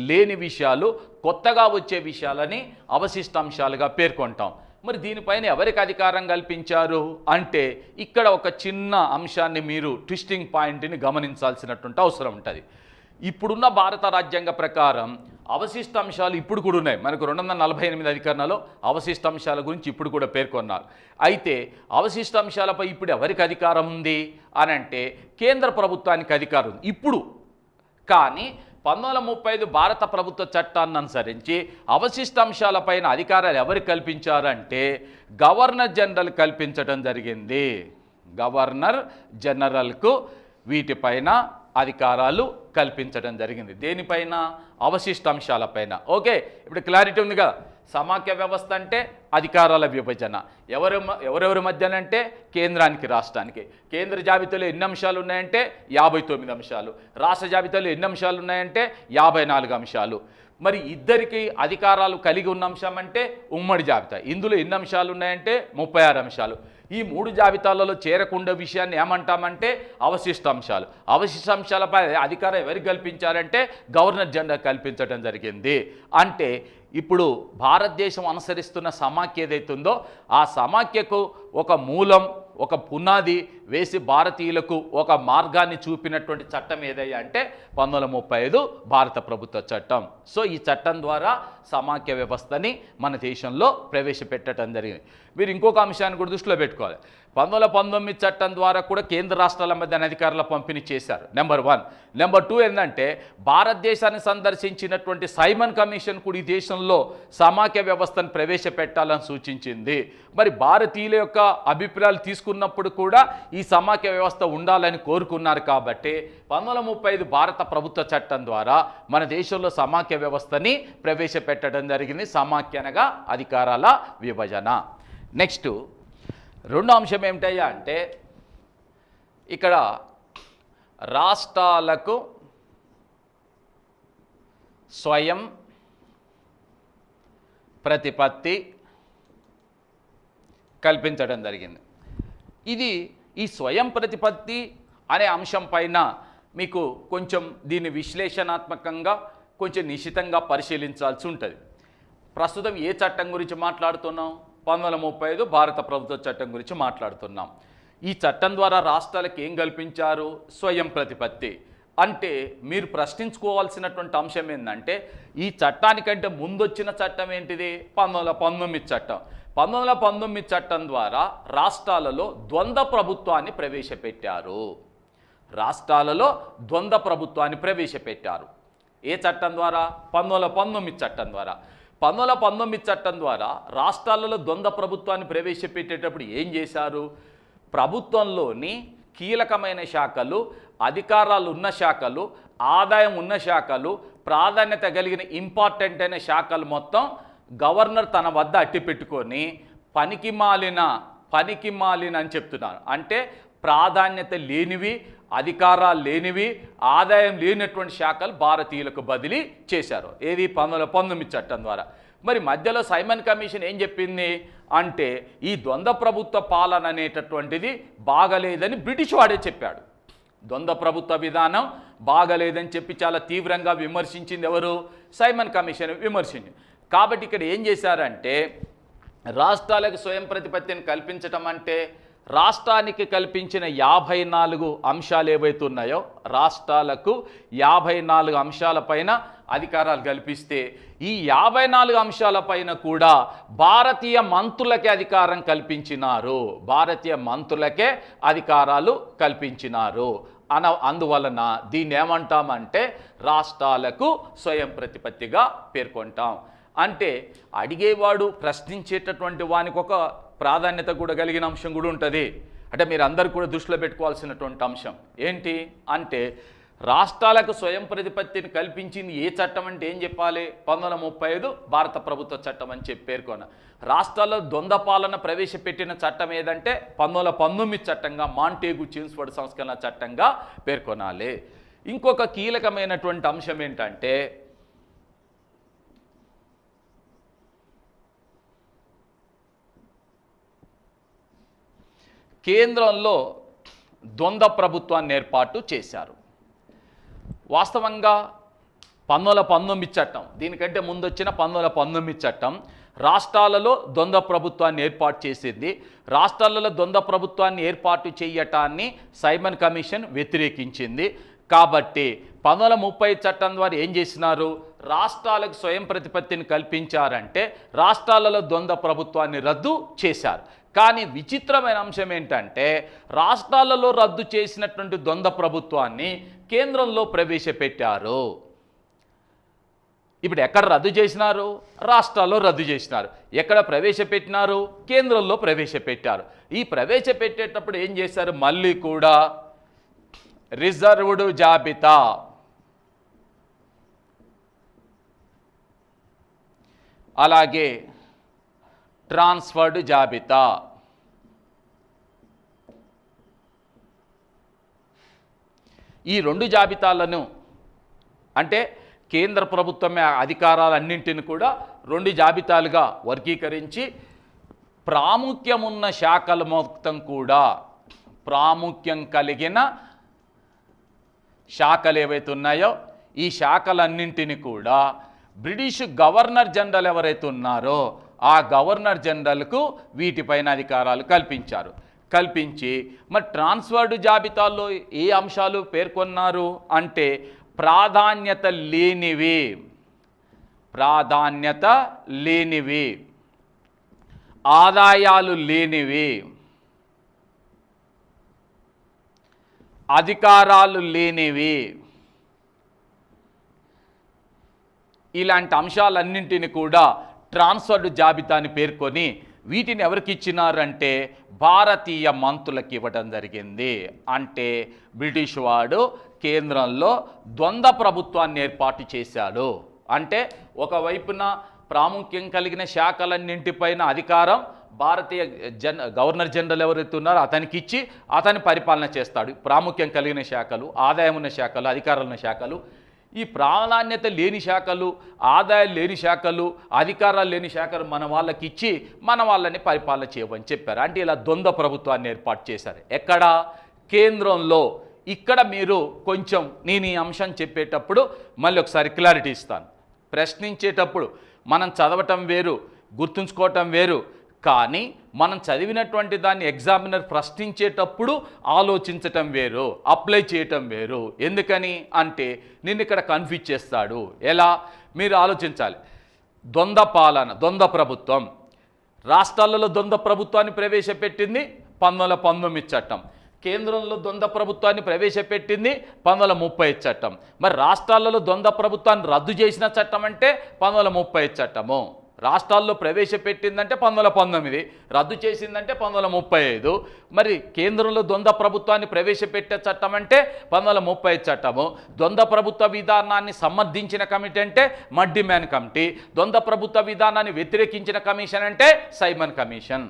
లేని విషయాలు, కొత్తగా వచ్చే విషయాలని అవశిష్ట అంశాలుగా పేర్కొంటాం. మరి దీనిపైన ఎవరికి అధికారం కల్పించారు అంటే ఇక్కడ ఒక చిన్న అంశాన్ని మీరు ట్విస్టింగ్ పాయింట్ని గమనించాల్సినటువంటి అవసరం ఉంటుంది. ఇప్పుడున్న భారత రాజ్యాంగ ప్రకారం అవశిష్ట అంశాలు ఇప్పుడు కూడా ఉన్నాయి. మనకు 248 అధికరణలో అవశిష్ట అంశాల గురించి ఇప్పుడు కూడా పేర్కొన్నారు. అయితే అవశిష్ట అంశాలపై ఇప్పుడు ఎవరికి అధికారం ఉంది అని అంటే కేంద్ర ప్రభుత్వానికి అధికారం ఉంది ఇప్పుడు. కానీ 1935 భారత ప్రభుత్వ చట్టాన్ని అనుసరించి అవశిష్ట అంశాలపైన అధికారాలు ఎవరికి కల్పించారంటే గవర్నర్ జనరల్ కల్పించడం జరిగింది. గవర్నర్ జనరల్కు వీటిపైన అధికారాలు కల్పించడం జరిగింది. దేనిపైన? అవశిష్ట అంశాలపైన. ఓకే, ఇప్పుడు క్లారిటీ ఉంది కదా. సమాఖ్య వ్యవస్థ అంటే అధికారాల విభజన. ఎవరెవరి మధ్యనంటే కేంద్రానికి, రాష్ట్రానికి. కేంద్ర జాబితాలో ఎన్ని అంశాలు ఉన్నాయంటే 59 అంశాలు. రాష్ట్ర జాబితాలో ఎన్ని అంశాలు ఉన్నాయంటే 54 అంశాలు. మరి ఇద్దరికి అధికారాలు కలిగి ఉన్న అంశం అంటే ఉమ్మడి జాబితా. ఇందులో ఎన్ని అంశాలు ఉన్నాయంటే 36 అంశాలు. ఈ 3 జాబితాలలో చేరకుండా విషయాన్ని ఏమంటామంటే అవశిష్ట అంశాలు. అవశిష్ట అంశాలపై అధికారం ఎవరికి కల్పించారంటే గవర్నర్ జనరల్ కల్పించడం జరిగింది. అంటే ఇప్పుడు భారతదేశం అనుసరిస్తున్న సమాఖ్య ఏదైతుందో ఆ సమాఖ్యకు ఒక మూలం, ఒక పునాది వేసి భారతీయులకు ఒక మార్గాన్ని చూపినటువంటి చట్టం ఏదయ్యా అంటే 1935 భారత ప్రభుత్వ చట్టం. సో ఈ చట్టం ద్వారా సమాఖ్య వ్యవస్థని మన దేశంలో ప్రవేశపెట్టడం జరిగింది. మీరు ఇంకొక అంశాన్ని కూడా దృష్టిలో పెట్టుకోవాలి. 1919 చట్టం ద్వారా కూడా కేంద్ర రాష్ట్రాల మధ్య అధికారుల పంపిణీ చేశారు. నెంబర్ 1. నెంబర్ 2 ఏంటంటే భారతదేశాన్ని సందర్శించినటువంటి సైమన్ కమిషన్ కూడా ఈ దేశంలో సమాఖ్య వ్యవస్థను ప్రవేశపెట్టాలని సూచించింది. మరి భారతీయుల యొక్క అభిప్రాయాలు తీసుకున్నప్పుడు కూడా ఈ సమాఖ్య వ్యవస్థ ఉండాలని కోరుకున్నారు. కాబట్టి 1935 భారత ప్రభుత్వ చట్టం ద్వారా మన దేశంలో సమాఖ్య వ్యవస్థని ప్రవేశపెట్టడం జరిగింది. సమాఖ్య అనగా అధికారాల విభజన. నెక్స్ట్ రెండో అంశం ఏమిటయ్యా అంటే ఇక్కడ రాష్ట్రాలకు స్వయం ప్రతిపత్తి కల్పించడం జరిగింది. ఇది ఈ స్వయం ప్రతిపత్తి అనే అంశం పైన మీకు కొంచెం దీన్ని విశ్లేషణాత్మకంగా కొంచెం నిశితంగా పరిశీలించాల్సి ఉంటుంది. ప్రస్తుతం ఏ చట్టం గురించి మాట్లాడుతున్నాం? 1935 భారత ప్రభుత్వ చట్టం గురించి మాట్లాడుతున్నాం. ఈ చట్టం ద్వారా రాష్ట్రాలకు ఏం కల్పించారు? స్వయం ప్రతిపత్తి. అంటే మీరు ప్రశ్నించుకోవాల్సినటువంటి అంశం ఏంటంటే ఈ చట్టానికంటే ముందొచ్చిన చట్టం ఏంటిది? 1919 చట్టం. 1919 చట్టం ద్వారా రాష్ట్రాలలో ద్వంద్వ ప్రభుత్వాన్ని ప్రవేశపెట్టారు. రాష్ట్రాలలో ద్వంద్వ ప్రభుత్వాన్ని ప్రవేశపెట్టారు. ఏ చట్టం ద్వారా? 1919 చట్టం ద్వారా. 1919 చట్టం ద్వారా రాష్ట్రాలలో ద్వంద్వ ప్రభుత్వాన్ని ప్రవేశపెట్టేటప్పుడు ఏం చేశారు? ప్రభుత్వంలోని కీలకమైన శాఖలు, అధికారాలు ఉన్న శాఖలు, ఆదాయం ఉన్న శాఖలు, ప్రాధాన్యత కలిగిన ఇంపార్టెంట్ అయిన శాఖలు మొత్తం గవర్నర్ తన వద్ద అట్టిపెట్టుకొని పనికిమాలిన అని చెప్తున్నారు. అంటే ప్రాధాన్యత లేనివి, అధికారాలు లేనివి, ఆదాయం లేనటువంటి శాఖలు భారతీయులకు బదిలీ చేశారు. ఏది? 1919 చట్టం ద్వారా. మరి మధ్యలో సైమన్ కమిషన్ ఏం చెప్పింది అంటే ఈ ద్వంద్వ ప్రభుత్వ పాలన అనేటటువంటిది బాగలేదని బ్రిటిష్ వాడే చెప్పాడు. ద్వంద్వ ప్రభుత్వ విధానం బాగలేదని చెప్పి చాలా తీవ్రంగా విమర్శించింది ఎవరు? సైమన్ కమిషన్ విమర్శించింది. కాబట్టి ఇక్కడ ఏం చేశారంటే రాష్ట్రాలకు స్వయం ప్రతిపత్తిని కల్పించటం అంటే రాష్ట్రానికి కల్పించిన 54 అంశాలు ఏవైతే ఉన్నాయో రాష్ట్రాలకు 54 అంశాలపైన అధికారాలు కల్పిస్తే ఈ 54 అంశాలపైన కూడా భారతీయ మంత్రులకే అధికారం కల్పించినారు. భారతీయ మంత్రులకే అధికారాలు కల్పించినారు. అందువలన దీన్ని ఏమంటామంటే రాష్ట్రాలకు స్వయం ప్రతిపత్తిగా పేర్కొంటాం. అంటే అడిగేవాడు ప్రశ్నించేటటువంటి వానికి ఒక ప్రాధాన్యత కూడా కలిగిన అంశం కూడా ఉంటుంది. అంటే మీరు అందరూ కూడా దృష్టిలో పెట్టుకోవాల్సినటువంటి అంశం ఏంటి అంటే రాష్ట్రాలకు స్వయం ప్రతిపత్తిని కల్పించింది ఏ చట్టం అంటే ఏం చెప్పాలి? 1935 భారత ప్రభుత్వ చట్టం అని చెప్పి పేర్కొన్న. రాష్ట్రాల్లో ద్వంద్వ పాలన ప్రవేశపెట్టిన చట్టం ఏదంటే 1919 చట్టంగా, మాంటేగు చిమ్స్ఫోర్డ్ సంస్కరణ చట్టంగా పేర్కొనాలి. ఇంకొక కీలకమైనటువంటి అంశం ఏంటంటే కేంద్రంలో ద్వంద్వ ప్రభుత్వాన్ని ఏర్పాటు చేశారు. వాస్తవంగా 1919 చట్టం, దీనికంటే ముందు వచ్చిన 1919 చట్టం రాష్ట్రాలలో ద్వంద్వ ప్రభుత్వాన్ని ఏర్పాటు చేసింది. రాష్ట్రాలలో ద్వంద్వ ప్రభుత్వాన్ని ఏర్పాటు చేయటాన్ని సైమన్ కమిషన్ వ్యతిరేకించింది. కాబట్టి 1930 చట్టం ద్వారా ఏం చేసినారు? రాష్ట్రాలకు స్వయం ప్రతిపత్తిని కల్పించారంటే రాష్ట్రాలలో ద్వంద్వ ప్రభుత్వాన్ని రద్దు చేశారు. కానీ విచిత్రమైన అంశం ఏంటంటే రాష్ట్రాలలో రద్దు చేసినటువంటి ద్వంద్వ ప్రభుత్వాన్ని కేంద్రంలో ప్రవేశపెట్టారు. ఇప్పుడు ఎక్కడ రద్దు చేసినారు? రాష్ట్రాల్లో రద్దు చేసినారు. ఎక్కడ ప్రవేశపెట్టినారు? కేంద్రంలో ప్రవేశపెట్టారు. ఈ ప్రవేశపెట్టేటప్పుడు ఏం చేశారు? మళ్ళీ కూడా రిజర్వ్డ్ జాబితా, అలాగే ట్రాన్స్ఫర్డ్ జాబితా. ఈ రెండు జాబితాలను అంటే కేంద్ర ప్రభుత్వమే అధికారాలన్నింటిని కూడా రెండు జాబితాలుగా వర్గీకరించి ప్రాముఖ్యమున్న శాఖల మొత్తం కూడా ప్రాముఖ్యం కలిగిన శాఖలు ఏవైతే ఉన్నాయో ఈ శాఖలన్నింటినీ కూడా బ్రిటిష్ గవర్నర్ జనరల్ ఎవరైతే ఉన్నారో ఆ గవర్నర్ జనరల్కు వీటిపైన అధికారాలు కల్పించారు. కల్పించి మరి ట్రాన్స్ఫర్డ్ జాబితాల్లో ఏ అంశాలు పేర్కొన్నారు అంటే ప్రాధాన్యత లేనివి, ఆదాయాలు లేనివి, అధికారాలు లేనివి, ఇలాంటి అంశాలన్నింటినీ కూడా ట్రాన్స్ఫర్డ్ జాబితాని పేర్కొని వీటిని ఎవరికి ఇచ్చినారంటే భారతీయ మంత్రులకు ఇవ్వడం జరిగింది. అంటే బ్రిటిష్ వాడు కేంద్రంలో ద్వంద్వ ప్రభుత్వాన్ని ఏర్పాటు చేశాడు. అంటే ఒకవైపున ప్రాముఖ్యం కలిగిన శాఖలన్నింటిపైన అధికారం భారతీయ గవర్నర్ జనరల్ ఎవరైతే ఉన్నారో అతనికి ఇచ్చి అతని పరిపాలన చేస్తాడు. ప్రాముఖ్యం కలిగిన శాఖలు, ఆదాయం ఉన్న శాఖలు, అధికారాలు ఉన్న శాఖలు. ఈ ప్రాధాన్యత లేని శాఖలు, ఆదాయం లేని శాఖలు, అధికారాలు లేని శాఖలు మన వాళ్ళకి ఇచ్చి మన వాళ్ళని పరిపాలన చేయమని చెప్పారు. అంటే ఇలా ద్వంద్వ ప్రభుత్వాన్ని ఏర్పాటు చేశారు. ఎక్కడ? కేంద్రంలో. ఇక్కడ మీరు కొంచెం నేను ఈ అంశం చెప్పేటప్పుడు మళ్ళీ ఒకసారి క్లారిటీ ఇస్తాను. ప్రశ్నించేటప్పుడు మనం చదవటం వేరు, గుర్తుంచుకోవటం వేరు. కానీ మనం చదివినటువంటి దాన్ని ఎగ్జామినర్ ప్రశ్నించేటప్పుడు ఆలోచించటం వేరు, అప్లై చేయటం వేరు. ఎందుకని అంటే నిన్ను ఇక్కడ కన్ఫ్యూజ్ చేస్తాడు. ఎలా? మీరు ఆలోచించాలి. ద్వంద్వ పాలన, ద్వంద్వ ప్రభుత్వం. రాష్ట్రాలలో ద్వంద్వ ప్రభుత్వాన్ని ప్రవేశపెట్టింది 1919 చట్టం. కేంద్రంలో ద్వంద్వ ప్రభుత్వాన్ని ప్రవేశపెట్టింది 1930 చట్టం. మరి రాష్ట్రాలలో ద్వంద్వ ప్రభుత్వాన్ని రద్దు చేసిన చట్టం అంటే 1930 చట్టము. రాష్ట్రాల్లో ప్రవేశపెట్టిందంటే 1919, రద్దు చేసిందంటే 1935. మరి కేంద్రంలో ద్వంద్వ ప్రభుత్వాన్ని ప్రవేశపెట్టే చట్టం అంటే 1930 చట్టము. ద్వంద్వ ప్రభుత్వ విధానాన్ని సమర్థించిన కమిటీ అంటే మడ్డిమ్యాన్ కమిటీ. ద్వంద్వ ప్రభుత్వ విధానాన్ని వ్యతిరేకించిన కమిషన్ అంటే సైమన్ కమిషన్.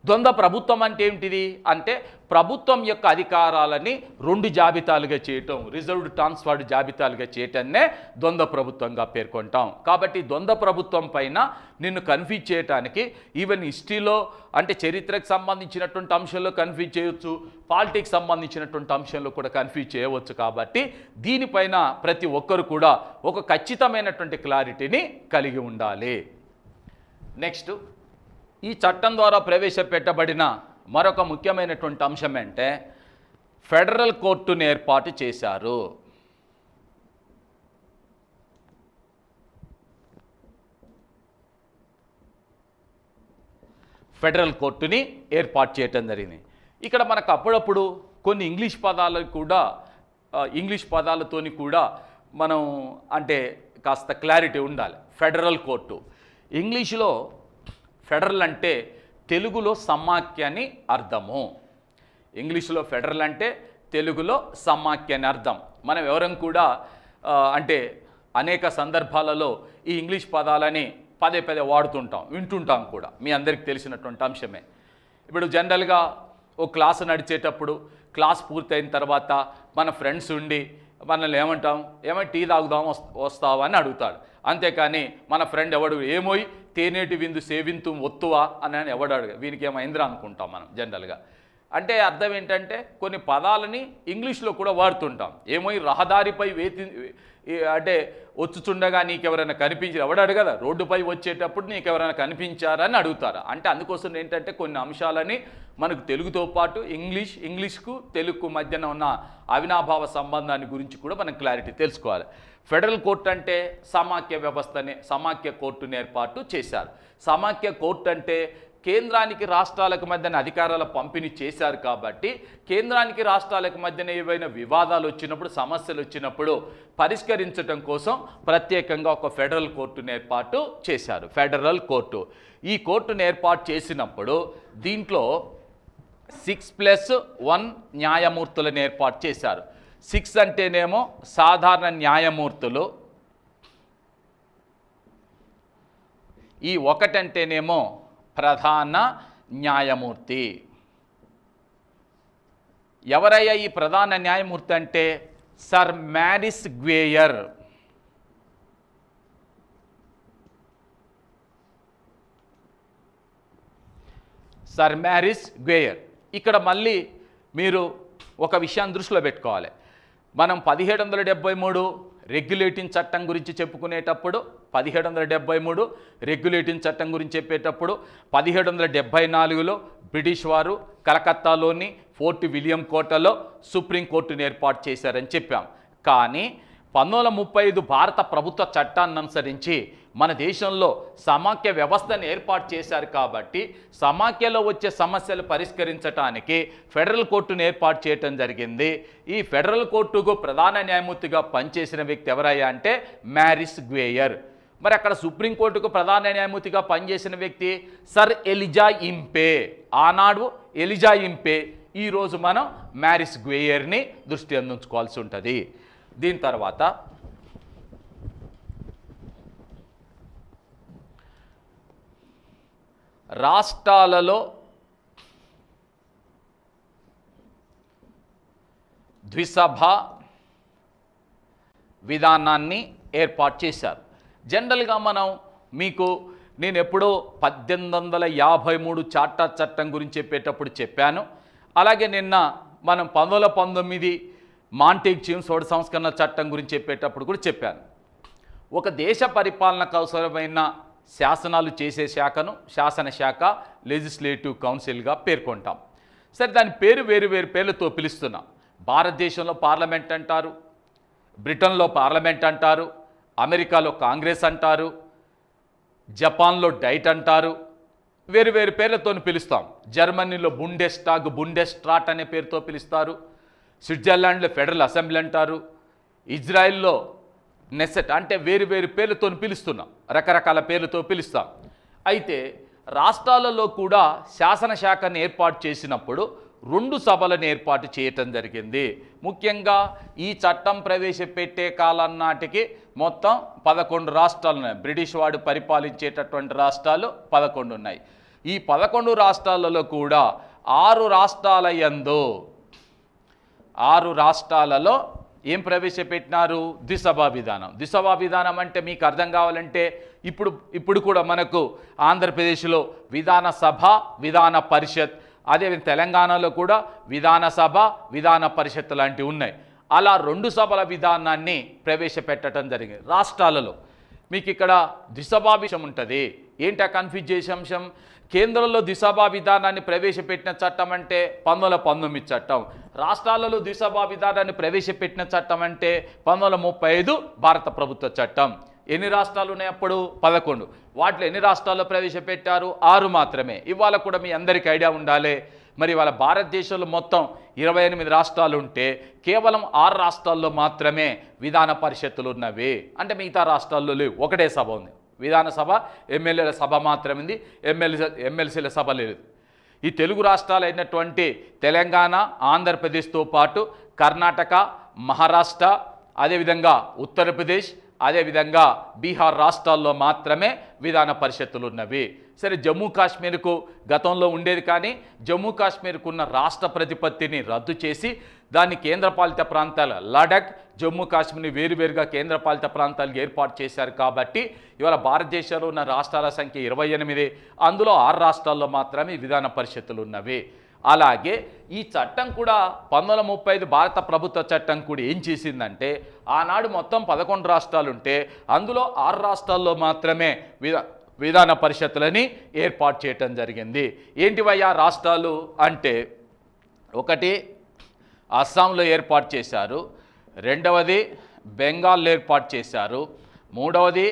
ద్వంద్వ ప్రభుత్వం అంటే ఏమిటిది అంటే ప్రభుత్వం యొక్క అధికారాలని రెండు జాబితాలుగా చేయటం, రిజర్వ్డ్ ట్రాన్స్ఫర్డ్ జాబితాలుగా చేయటాన్నే ద్వంద్వ ప్రభుత్వంగా పేర్కొంటాం. కాబట్టి ద్వంద్వ ప్రభుత్వం పైన నిన్ను కన్ఫ్యూజ్ చేయడానికి ఈవెన్ హిస్టరీలో అంటే చరిత్రకు సంబంధించినటువంటి అంశంలో కన్ఫ్యూజ్ చేయవచ్చు, పాలిటిక్స్ సంబంధించినటువంటి అంశంలో కూడా కన్ఫ్యూజ్ చేయవచ్చు. కాబట్టి దీనిపైన ప్రతి ఒక్కరు కూడా ఒక ఖచ్చితమైనటువంటి క్లారిటీని కలిగి ఉండాలి. నెక్స్ట్, ఈ చట్టం ద్వారా ప్రవేశపెట్టబడిన మరొక ముఖ్యమైనటువంటి అంశం అంటే ఫెడరల్ కోర్టును ఏర్పాటు చేశారు. ఫెడరల్ కోర్టుని ఏర్పాటు చేయటం జరిగింది. ఇక్కడ మనకు అప్పుడప్పుడు కొన్ని ఇంగ్లీష్ పదాలతోని కూడా మనం అంటే కాస్త క్లారిటీ ఉండాలి. ఫెడరల్ కోర్టు ఇంగ్లీషులో ఫెడరల్ అంటే తెలుగులో సమాఖ్య అని అర్థము. ఇంగ్లీషులో ఫెడరల్ అంటే తెలుగులో సమాఖ్య అని అర్థం. మనం ఎవరం కూడా అంటే అనేక సందర్భాలలో ఈ ఇంగ్లీష్ పదాలని పదే పదే వాడుతుంటాం, వింటుంటాం కూడా. మీ అందరికీ తెలిసినటువంటి అంశమే. ఇప్పుడు జనరల్గా ఓ క్లాసు నడిచేటప్పుడు క్లాస్ పూర్తయిన తర్వాత మన ఫ్రెండ్స్ ఉండి మనల్ని ఏమంటాం, టీ తాగుదాం వస్తావా అని అడుగుతాడు. అంతేకాని మన ఫ్రెండ్ ఎవడు ఏమోయి తేనేటి విందు సేవింతు ఒత్తువా అని ఎవడు అడుగు, వీనికి ఏమైందిరా అనుకుంటాం మనం జనరల్గా. అంటే అర్థం ఏంటంటే కొన్ని పదాలని ఇంగ్లీష్లో కూడా వాడుతుంటాం. ఏమో రహదారిపై అంటే వచ్చుచుండగా నీకెవరైనా కనిపించారు, ఎవడు అడగదా, రోడ్డుపై వచ్చేటప్పుడు నీకెవరైనా కనిపించారని అడుగుతారు. అంటే అందుకోసం ఏంటంటే కొన్ని అంశాలని మనకు తెలుగుతో పాటు ఇంగ్లీష్కు తెలుగుకు మధ్యన ఉన్న అవినాభావ సంబంధాన్ని గురించి కూడా మనం క్లారిటీ తెలుసుకోవాలి. ఫెడరల్ కోర్టు అంటే సమాఖ్య వ్యవస్థని, సమాఖ్య కోర్టుని ఏర్పాటు చేశారు. సమాఖ్య కోర్టు అంటే కేంద్రానికి రాష్ట్రాలకు మధ్యన అధికారాల పంపిణీ చేశారు. కాబట్టి కేంద్రానికి రాష్ట్రాలకు మధ్యన ఏవైనా వివాదాలు వచ్చినప్పుడు, సమస్యలు వచ్చినప్పుడు పరిష్కరించడం కోసం ప్రత్యేకంగా ఒక ఫెడరల్ కోర్టును ఏర్పాటు చేశారు. ఫెడరల్ కోర్టు ఈ కోర్టును ఏర్పాటు చేసినప్పుడు దీంట్లో 6+1 న్యాయమూర్తులను ఏర్పాటు చేశారు. 6 అంటేనేమో సాధారణ న్యాయమూర్తులు, ఈ 1 అంటేనేమో ప్రధాన న్యాయమూర్తి. ఎవరయ్యా ఈ ప్రధాన న్యాయమూర్తి అంటే sir Maurice Gwyer. Sir Maurice Gwyer. ఇక్కడ మళ్ళీ మీరు ఒక విషయాన్ని దృష్టిలో పెట్టుకోవాలి. మనం 1773 రెగ్యులేటింగ్ చట్టం గురించి చెప్పుకునేటప్పుడు, 1773 రెగ్యులేటింగ్ చట్టం గురించి చెప్పేటప్పుడు 1774లో బ్రిటిష్ వారు కలకత్తాలోని ఫోర్ట్ విలియం కోటలో సుప్రీంకోర్టును ఏర్పాటు చేశారని చెప్పాం. కానీ 1935 భారత ప్రభుత్వ చట్టాన్ని అనుసరించి మన దేశంలో సమాఖ్య వ్యవస్థను ఏర్పాటు చేశారు. కాబట్టి సమాఖ్యలో వచ్చే సమస్యలు పరిష్కరించడానికి ఫెడరల్ కోర్టును ఏర్పాటు చేయడం జరిగింది. ఈ ఫెడరల్ కోర్టుకు ప్రధాన న్యాయమూర్తిగా పనిచేసిన వ్యక్తి ఎవరయ్యా అంటే మ్యారిస్ గ్వేయర్. మరి అక్కడ సుప్రీంకోర్టుకు ప్రధాన న్యాయమూర్తిగా పనిచేసిన వ్యక్తి సర్ ఎలిజా ఇంపే. ఆనాడు ఎలిజా ఇంపే, ఈరోజు మనం మ్యారిస్ గ్వేయర్ని దృష్టి అందించుకోవాల్సి ఉంటుంది. దీని తర్వాత రాష్ట్రాలలో ద్విసభ విధానాన్ని ఏర్పాటు చేశారు. జనరల్గా నేను ఎప్పుడో 1853 చార్టర్ చట్టం గురించి చెప్పేటప్పుడు చెప్పాను. అలాగే నిన్న మనం 1919 మాంటేగ్ చీమ్స్ సంస్కరణ చట్టం గురించి చెప్పేటప్పుడు కూడా చెప్పాను. ఒక దేశ పరిపాలనకు అవసరమైన శాసనాలు చేసే శాఖను శాసనశాఖ, లెజిస్లేటివ్ కౌన్సిల్గా పేర్కొంటాం. సరే, దాని పేరు వేరు పేర్లతో పిలుస్తున్నాం. భారతదేశంలో పార్లమెంట్ అంటారు, బ్రిటన్లో పార్లమెంట్ అంటారు, అమెరికాలో కాంగ్రెస్ అంటారు, జపాన్లో డైట్ అంటారు, వేరు పేర్లతో పిలుస్తాం. జర్మనీలో బుండెస్ట్రాట్ అనే పేరుతో పిలుస్తారు, స్విట్జర్లాండ్లో ఫెడరల్ అసెంబ్లీ అంటారు, ఇజ్రాయెల్లో నెసెట్, అంటే వేరు పేర్లతో పిలుస్తున్నాం, రకరకాల పేర్లతో పిలుస్తాం. అయితే రాష్ట్రాలలో కూడా శాసనశాఖను ఏర్పాటు చేసినప్పుడు 2 సభలను ఏర్పాటు చేయటం జరిగింది. ముఖ్యంగా ఈ చట్టం ప్రవేశపెట్టే కాలం నాటికి మొత్తం 11 రాష్ట్రాలు ఉన్నాయి. బ్రిటిష్ వాడు పరిపాలించేటటువంటి రాష్ట్రాలు 11 ఉన్నాయి. ఈ 11 రాష్ట్రాలలో కూడా 6 రాష్ట్రాలలో ఏం ప్రవేశపెట్టినారు? ద్విసభా విధానం. ద్విసభా విధానం అంటే మీకు అర్థం కావాలంటే ఇప్పుడు కూడా మనకు ఆంధ్రప్రదేశ్లో విధానసభ, విధాన పరిషత్, అదేవిధంగా తెలంగాణలో కూడా విధానసభ, విధాన పరిషత్ లాంటివి ఉన్నాయి. అలా 2 సభల విధానాన్ని ప్రవేశపెట్టడం జరిగింది రాష్ట్రాలలో. మీకు ఇక్కడ ద్విసభా విషయం ఉంటుంది. ఏంటా కన్ఫ్యూజ్ చేసే అంశం? కేంద్రంలో ద్విసభా విధానాన్ని ప్రవేశపెట్టిన చట్టం అంటే 1919 చట్టం, రాష్ట్రాలలో ద్విసభా విధానాన్ని ప్రవేశపెట్టిన చట్టం అంటే 1935 భారత ప్రభుత్వ చట్టం. ఎన్ని రాష్ట్రాలు ఉన్నాయి అప్పుడు? 11. వాటిలో ఎన్ని రాష్ట్రాల్లో ప్రవేశపెట్టారు? 6 మాత్రమే. ఇవాళ కూడా మీ అందరికీ ఐడియా ఉండాలి. మరి ఇవాళ భారతదేశంలో మొత్తం 28 రాష్ట్రాలు ఉంటే కేవలం 6 రాష్ట్రాల్లో మాత్రమే విధాన పరిషత్తులు ఉన్నవి. అంటే మిగతా రాష్ట్రాల్లో లేవు. ఒకటే సభ ఉంది, విధానసభ, ఎమ్మెల్యేల సభ మాత్రమే ఉంది, ఎమ్మెల్సీల సభ లేదు. ఈ తెలుగు రాష్ట్రాలు అయినటువంటి తెలంగాణ, ఆంధ్రప్రదేశ్తో పాటు కర్ణాటక, మహారాష్ట్ర, అదేవిధంగా ఉత్తరప్రదేశ్, అదేవిధంగా బీహార్ రాష్ట్రాల్లో మాత్రమే విధాన పరిషత్తులు ఉన్నవి. సరే, జమ్మూ కాశ్మీర్కు గతంలో ఉండేది, కానీ జమ్మూ కాశ్మీర్కు ఉన్న రాష్ట్ర ప్రతిపత్తిని రద్దు చేసి దాన్ని కేంద్రపాలిత ప్రాంతాల లడాక్, జమ్మూ కాశ్మీర్ని వేరువేరుగా కేంద్రపాలిత ప్రాంతాలకు ఏర్పాటు చేశారు. కాబట్టి ఇవాళ భారతదేశంలో ఉన్న రాష్ట్రాల సంఖ్య 28, అందులో 6 రాష్ట్రాల్లో మాత్రమే విధాన పరిషత్తులు ఉన్నవి. అలాగే ఈ చట్టం కూడా 1935 భారత ప్రభుత్వ చట్టం కూడా ఏం చేసిందంటే, ఆనాడు మొత్తం 11 రాష్ట్రాలు ఉంటే అందులో 6 రాష్ట్రాల్లో మాత్రమే విధాన పరిషత్తులని ఏర్పాటు చేయటం జరిగింది. ఏంటివయ్యా రాష్ట్రాలు అంటే, ఒకటి అస్సాంలో ఏర్పాటు చేశారు, రెండవది బెంగాల్లో ఏర్పాటు చేశారు, మూడవది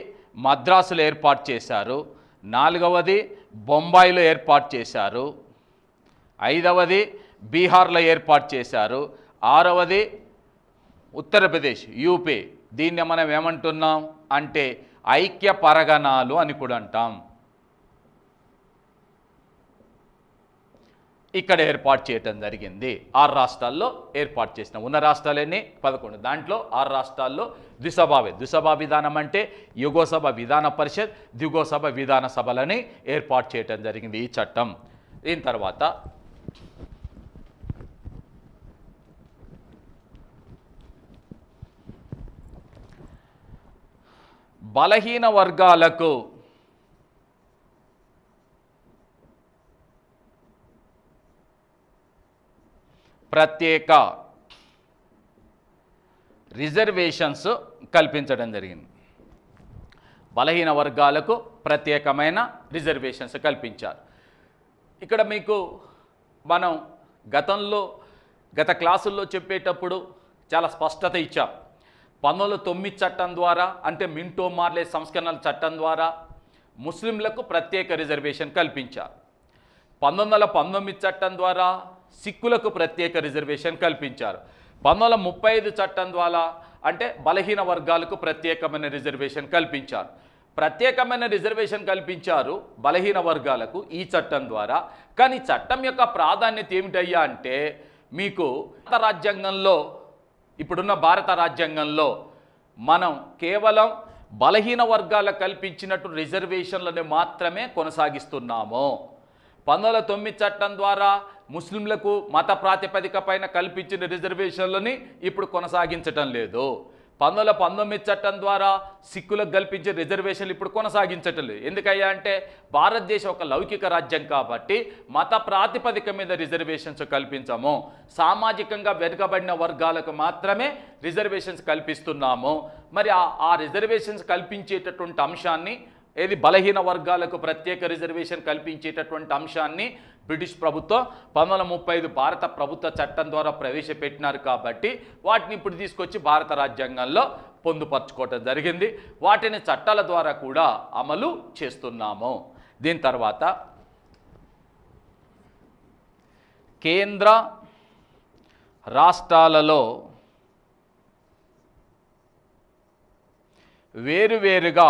మద్రాసులో ఏర్పాటు చేశారు, నాలుగవది బొంబాయిలో ఏర్పాటు చేశారు, ఐదవది బీహార్లో ఏర్పాటు చేశారు, ఆరవది ఉత్తరప్రదేశ్ యూపీ. దీన్ని మనం ఏమంటున్నాం అంటే ఐక్య పరగణాలు అని కూడా అంటాం. ఇక్కడ ఏర్పాటు చేయటం జరిగింది. 6 రాష్ట్రాల్లో ఏర్పాటు చేసిన ఉన్న రాష్ట్రాలన్నీ 11. దాంట్లో 6 రాష్ట్రాల్లో ద్విసభా విధానం అంటే యుగోసభ విధాన పరిషత్, ద్విగోసభ విధాన సభలని ఏర్పాటు చేయటం జరిగింది ఈ చట్టం. దీని తర్వాత బలహీన వర్గాలకు ప్రత్యేక రిజర్వేషన్స్ కల్పించడం జరిగింది. బలహీన వర్గాలకు ప్రత్యేకమైన రిజర్వేషన్స్ కల్పించారు. ఇక్కడ మీకు మనం గత క్లాసుల్లో చెప్పేటప్పుడు చాలా స్పష్టత ఇచ్చాం. 1909 చట్టం ద్వారా అంటే మింటో మార్లే సంస్కరణల చట్టం ద్వారా ముస్లింలకు ప్రత్యేక రిజర్వేషన్ కల్పించారు. 1919 చట్టం ద్వారా సిక్కులకు ప్రత్యేక రిజర్వేషన్ కల్పించారు. 1935 చట్టం ద్వారా అంటే బలహీన వర్గాలకు ప్రత్యేకమైన రిజర్వేషన్ కల్పించారు. ప్రత్యేకమైన రిజర్వేషన్ కల్పించారు బలహీన వర్గాలకు ఈ చట్టం ద్వారా. కానీ చట్టం యొక్క ప్రాధాన్యత ఏమిటయ్యా అంటే మీకు రాజ్యాంగంలో ఇప్పుడున్న భారత రాజ్యాంగంలో మనం కేవలం బలహీన వర్గాలకు కల్పించినట్టు రిజర్వేషన్లను మాత్రమే కొనసాగిస్తున్నాము. 1909 చట్టం ద్వారా ముస్లింలకు మత ప్రాతిపదిక పైన కల్పించిన రిజర్వేషన్లని ఇప్పుడు కొనసాగించటం లేదు. 1919 చట్టం ద్వారా సిక్కులకు కల్పించే రిజర్వేషన్లు ఇప్పుడు కొనసాగించటం లేదు. ఎందుకయ్యా అంటే భారతదేశం ఒక లౌకిక రాజ్యం కాబట్టి మత ప్రాతిపదిక మీద రిజర్వేషన్స్ కల్పించము. సామాజికంగా వెనుకబడిన వర్గాలకు మాత్రమే రిజర్వేషన్స్ కల్పిస్తున్నాము. మరి ఆ రిజర్వేషన్స్ కల్పించేటటువంటి అంశాన్ని బలహీన వర్గాలకు ప్రత్యేక రిజర్వేషన్ కల్పించేటటువంటి అంశాన్ని బ్రిటిష్ ప్రభుత్వం 1935 భారత ప్రభుత్వ చట్టం ద్వారా ప్రవేశపెట్టినారు కాబట్టి వాటిని ఇప్పుడు తీసుకొచ్చి భారత రాజ్యాంగంలో పొందుపరచుకోవటం జరిగింది. వాటిని చట్టాల ద్వారా కూడా అమలు చేస్తున్నాము. దీని తర్వాత కేంద్ర రాష్ట్రాలలో వేరువేరుగా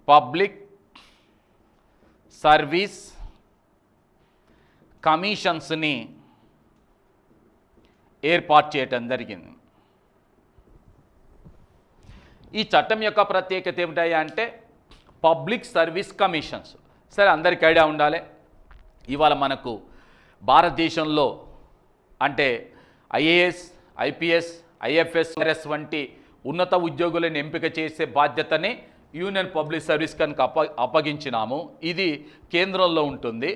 పబ్లిక్ సర్వీస్ కమిషన్స్ని ఏర్పాటు చేయటం జరిగింది. ఈ చట్టం యొక్క ప్రత్యేకత ఏమిటయ్యా అంటే పబ్లిక్ సర్వీస్ కమిషన్స్. సరే, అందరికీ ఐడియా ఉండాలి. ఇవాళ మనకు భారతదేశంలో అంటే ఐఏఎస్, ఐపీఎస్, ఐఎఫ్ఎస్ వంటి ఉన్నత ఉద్యోగులను ఎంపిక చేసే బాధ్యతని యూనియన్ పబ్లిక్ సర్వీస్ కనుక అప్పగించినాము. ఇది కేంద్రంలో ఉంటుంది.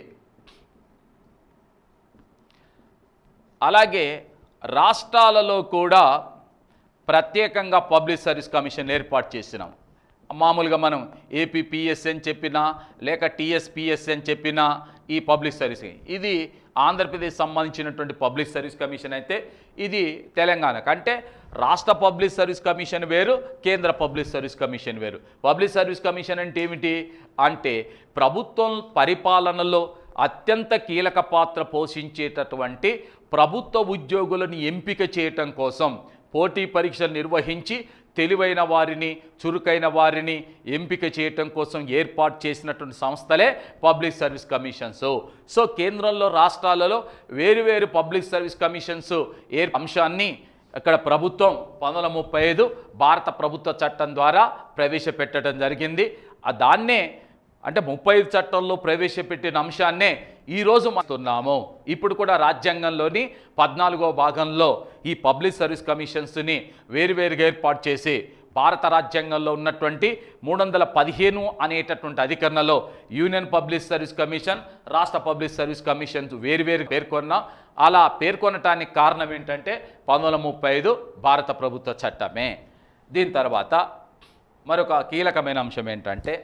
అలాగే రాష్ట్రాలలో కూడా ప్రత్యేకంగా పబ్లిక్ సర్వీస్ కమిషన్ ఏర్పాటు చేసినాం. మామూలుగా మనం ఏపీపీఎస్ అని చెప్పినా లేక టీఎస్పీఎస్ అని చెప్పినా ఈ పబ్లిక్ సర్వీస్ ఇది ఆంధ్రప్రదేశ్ సంబంధించినటువంటి పబ్లిక్ సర్వీస్ కమిషన్ అయితే ఇది తెలంగాణకు. అంటే రాష్ట్ర పబ్లిక్ సర్వీస్ కమిషన్ వేరు, కేంద్ర పబ్లిక్ సర్వీస్ కమిషన్ వేరు. పబ్లిక్ సర్వీస్ కమిషన్ అంటే ఏమిటి అంటే ప్రభుత్వం పరిపాలనలో అత్యంత కీలక పాత్ర పోషించేటటువంటి ప్రభుత్వ ఉద్యోగులను ఎంపిక చేయటం కోసం పోటీ పరీక్షలు నిర్వహించి తెలివైన వారిని, చురుకైన వారిని ఎంపిక చేయటం కోసం ఏర్పాటు చేసినటువంటి సంస్థలే పబ్లిక్ సర్వీస్ కమిషన్స్. సో కేంద్రంలో రాష్ట్రాలలో వేరువేరు పబ్లిక్ సర్వీస్ కమిషన్స్ అంశాన్ని అక్కడ ప్రభుత్వం 1935 భారత ప్రభుత్వ చట్టం ద్వారా ప్రవేశపెట్టడం జరిగింది. దాన్నే అంటే 35 చట్టంలో ప్రవేశపెట్టిన అంశాన్నే ఈరోజు మాట్లాడుతున్నాము. ఇప్పుడు కూడా రాజ్యాంగంలోని 14వ భాగంలో ఈ పబ్లిక్ సర్వీస్ కమిషన్స్ని వేరువేరుగా ఏర్పాటు చేసి భారత రాజ్యాంగంలో ఉన్నటువంటి 315 అనేటటువంటి అధికరణలో యూనియన్ పబ్లిక్ సర్వీస్ కమిషన్, రాష్ట్ర పబ్లిక్ సర్వీస్ కమిషన్స్ వేరువేరు పేర్కొన్నా. అలా పేర్కొనటానికి కారణం ఏంటంటే 1935 భారత ప్రభుత్వ చట్టమే. దీని తర్వాత మరొక కీలకమైన అంశం ఏంటంటే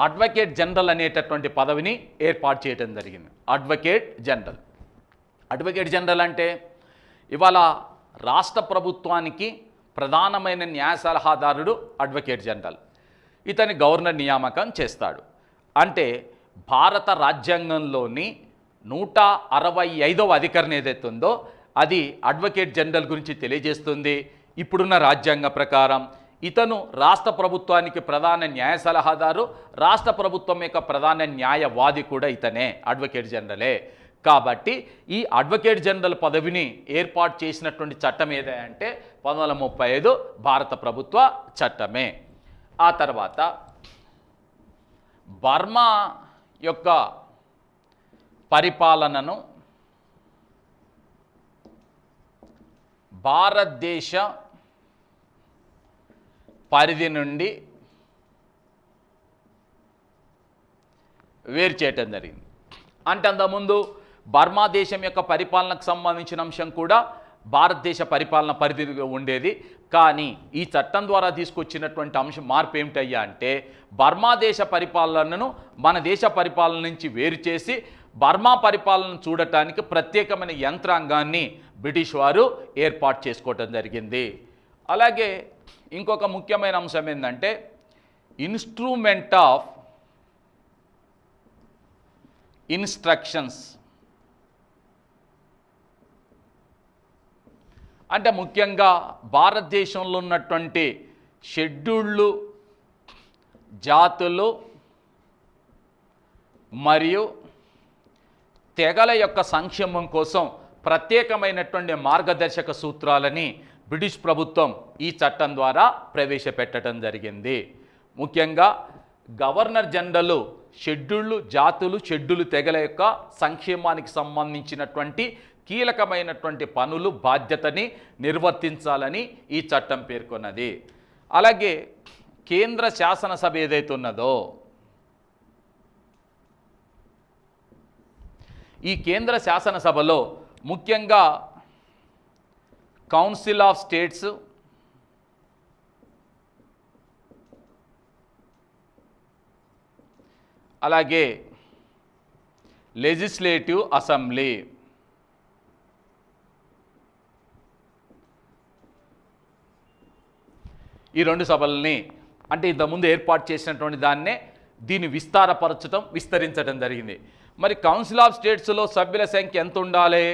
అడ్వకేట్ జనరల్ అనేటటువంటి పదవిని ఏర్పాటు చేయడం జరిగింది. అడ్వకేట్ జనరల్ అంటే ఇవాళ రాష్ట్ర ప్రభుత్వానికి ప్రధానమైన న్యాయ సలహాదారుడు అడ్వకేట్ జనరల్. ఇతని గవర్నర్ నియామకం చేస్తాడు. అంటే భారత రాజ్యాంగంలోని 165వ అధికరణ ఏదైతే ఉందో అది అడ్వకేట్ జనరల్ గురించి తెలియజేస్తుంది. ఇప్పుడున్న రాజ్యాంగ ప్రకారం ఇతను రాష్ట్ర ప్రభుత్వానికి ప్రధాన న్యాయ సలహాదారు, రాష్ట్ర ప్రభుత్వం యొక్క ప్రధాన న్యాయవాది కూడా ఇతనే, అడ్వకేట్ జనరలే. కాబట్టి ఈ అడ్వకేట్ జనరల్ పదవిని ఏర్పాటు చేసినటువంటి చట్టం ఏదంటే 1935 భారత ప్రభుత్వ చట్టమే. ఆ తర్వాత బర్మా యొక్క పరిపాలనను భారతదేశ పరిధి నుండి వేరు చేయటం జరిగింది. అంటే అంతకుముందు బర్మా దేశం యొక్క పరిపాలనకు సంబంధించిన అంశం కూడా భారతదేశ పరిపాలన పరిధిలో ఉండేది. కానీ ఈ చట్టం ద్వారా తీసుకొచ్చినటువంటి అంశం మార్పు ఏమిటయ్యా అంటే బర్మా దేశ పరిపాలనను మన దేశ పరిపాలన నుంచి వేరు చేసి బర్మా పరిపాలనను చూడటానికి ప్రత్యేకమైన యంత్రాంగాన్ని బ్రిటిష్ వారు ఏర్పాటు చేసుకోవటం జరిగింది. అలాగే ఇంకొక ముఖ్యమైన అంశం ఏంటంటే ఇన్స్ట్రుమెంట్ ఆఫ్ ఇన్స్ట్రక్షన్స్. అంటే ముఖ్యంగా భారతదేశంలో ఉన్నటువంటి షెడ్యూళ్ళు జాతులు మరియు తెగల యొక్క సంక్షేమం కోసం ప్రత్యేకమైనటువంటి మార్గదర్శక సూత్రాలని బ్రిటిష్ ప్రభుత్వం ఈ చట్టం ద్వారా ప్రవేశపెట్టడం జరిగింది. ముఖ్యంగా గవర్నర్ జనరల్ షెడ్యూళ్ళు జాతులు షెడ్యూలు తెగల యొక్క సంక్షేమానికి సంబంధించినటువంటి కీలకమైనటువంటి పనులు బాధ్యతని నిర్వర్తించాలని ఈ చట్టం పేర్కొన్నది. అలాగే కేంద్ర శాసనసభ ఏదైతే ఉన్నదో ఈ కేంద్ర శాసనసభలో ముఖ్యంగా కౌన్సిల్ ఆఫ్ స్టేట్స్, అలాగే లెజిస్లేటివ్ అసెంబ్లీ, ఈ రెండు సభల్ని అంటే ఇంతకుముందు ఏర్పాటు చేసినటువంటి దీన్ని విస్తరించడం జరిగింది. మరి కౌన్సిల్ ఆఫ్ స్టేట్స్లో సభ్యుల సంఖ్య ఎంత ఉండాలి?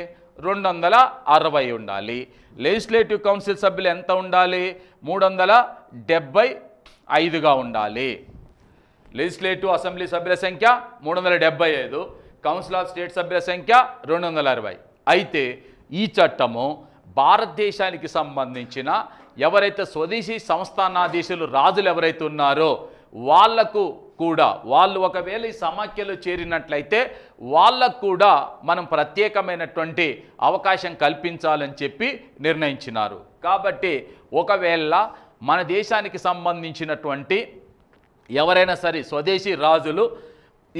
260 ఉండాలి. లెజిస్లేటివ్ కౌన్సిల్ సభ్యులు ఎంత ఉండాలి? 375గా ఉండాలి. లెజిస్లేటివ్ అసెంబ్లీ సభ్యుల సంఖ్య 375, కౌన్సిల్ ఆఫ్ స్టేట్ సభ్యుల సంఖ్య 260. అయితే ఈ చట్టము భారతదేశానికి సంబంధించిన ఎవరైతే స్వదేశీ సంస్థానాధీశులు రాజులు ఎవరైతే ఉన్నారో వాళ్లకు కూడా వాళ్ళు ఒకవేళ ఈ సమాఖ్యలో చేరినట్లయితే వాళ్ళకు కూడా మనం ప్రత్యేకమైనటువంటి అవకాశం కల్పించాలని చెప్పి నిర్ణయించినారు. కాబట్టి ఒకవేళ మన దేశానికి సంబంధించినటువంటి ఎవరైనా సరే స్వదేశీ రాజులు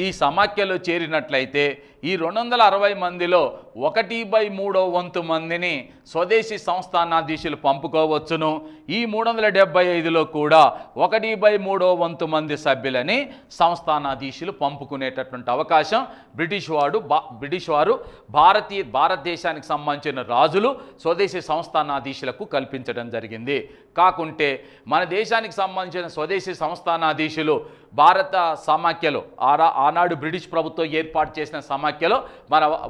ఈ సమాఖ్యలో చేరినట్లయితే ఈ 260 మందిలో 1/3 వంతు మందిని స్వదేశీ సంస్థానాధీశులు పంపుకోవచ్చును. ఈ 375లో కూడా 1/3 వంతు మంది సభ్యులని సంస్థానాధీశులు పంపుకునేటటువంటి అవకాశం బ్రిటిష్ వారు భారతదేశానికి సంబంధించిన రాజులు స్వదేశీ సంస్థానాధీశులకు కల్పించడం జరిగింది. కాకుంటే మన దేశానికి సంబంధించిన స్వదేశీ సంస్థానాధీశులు భారత సమాఖ్యలో ఆనాడు బ్రిటిష్ ప్రభుత్వం ఏర్పాటు చేసిన సమాఖ్యలో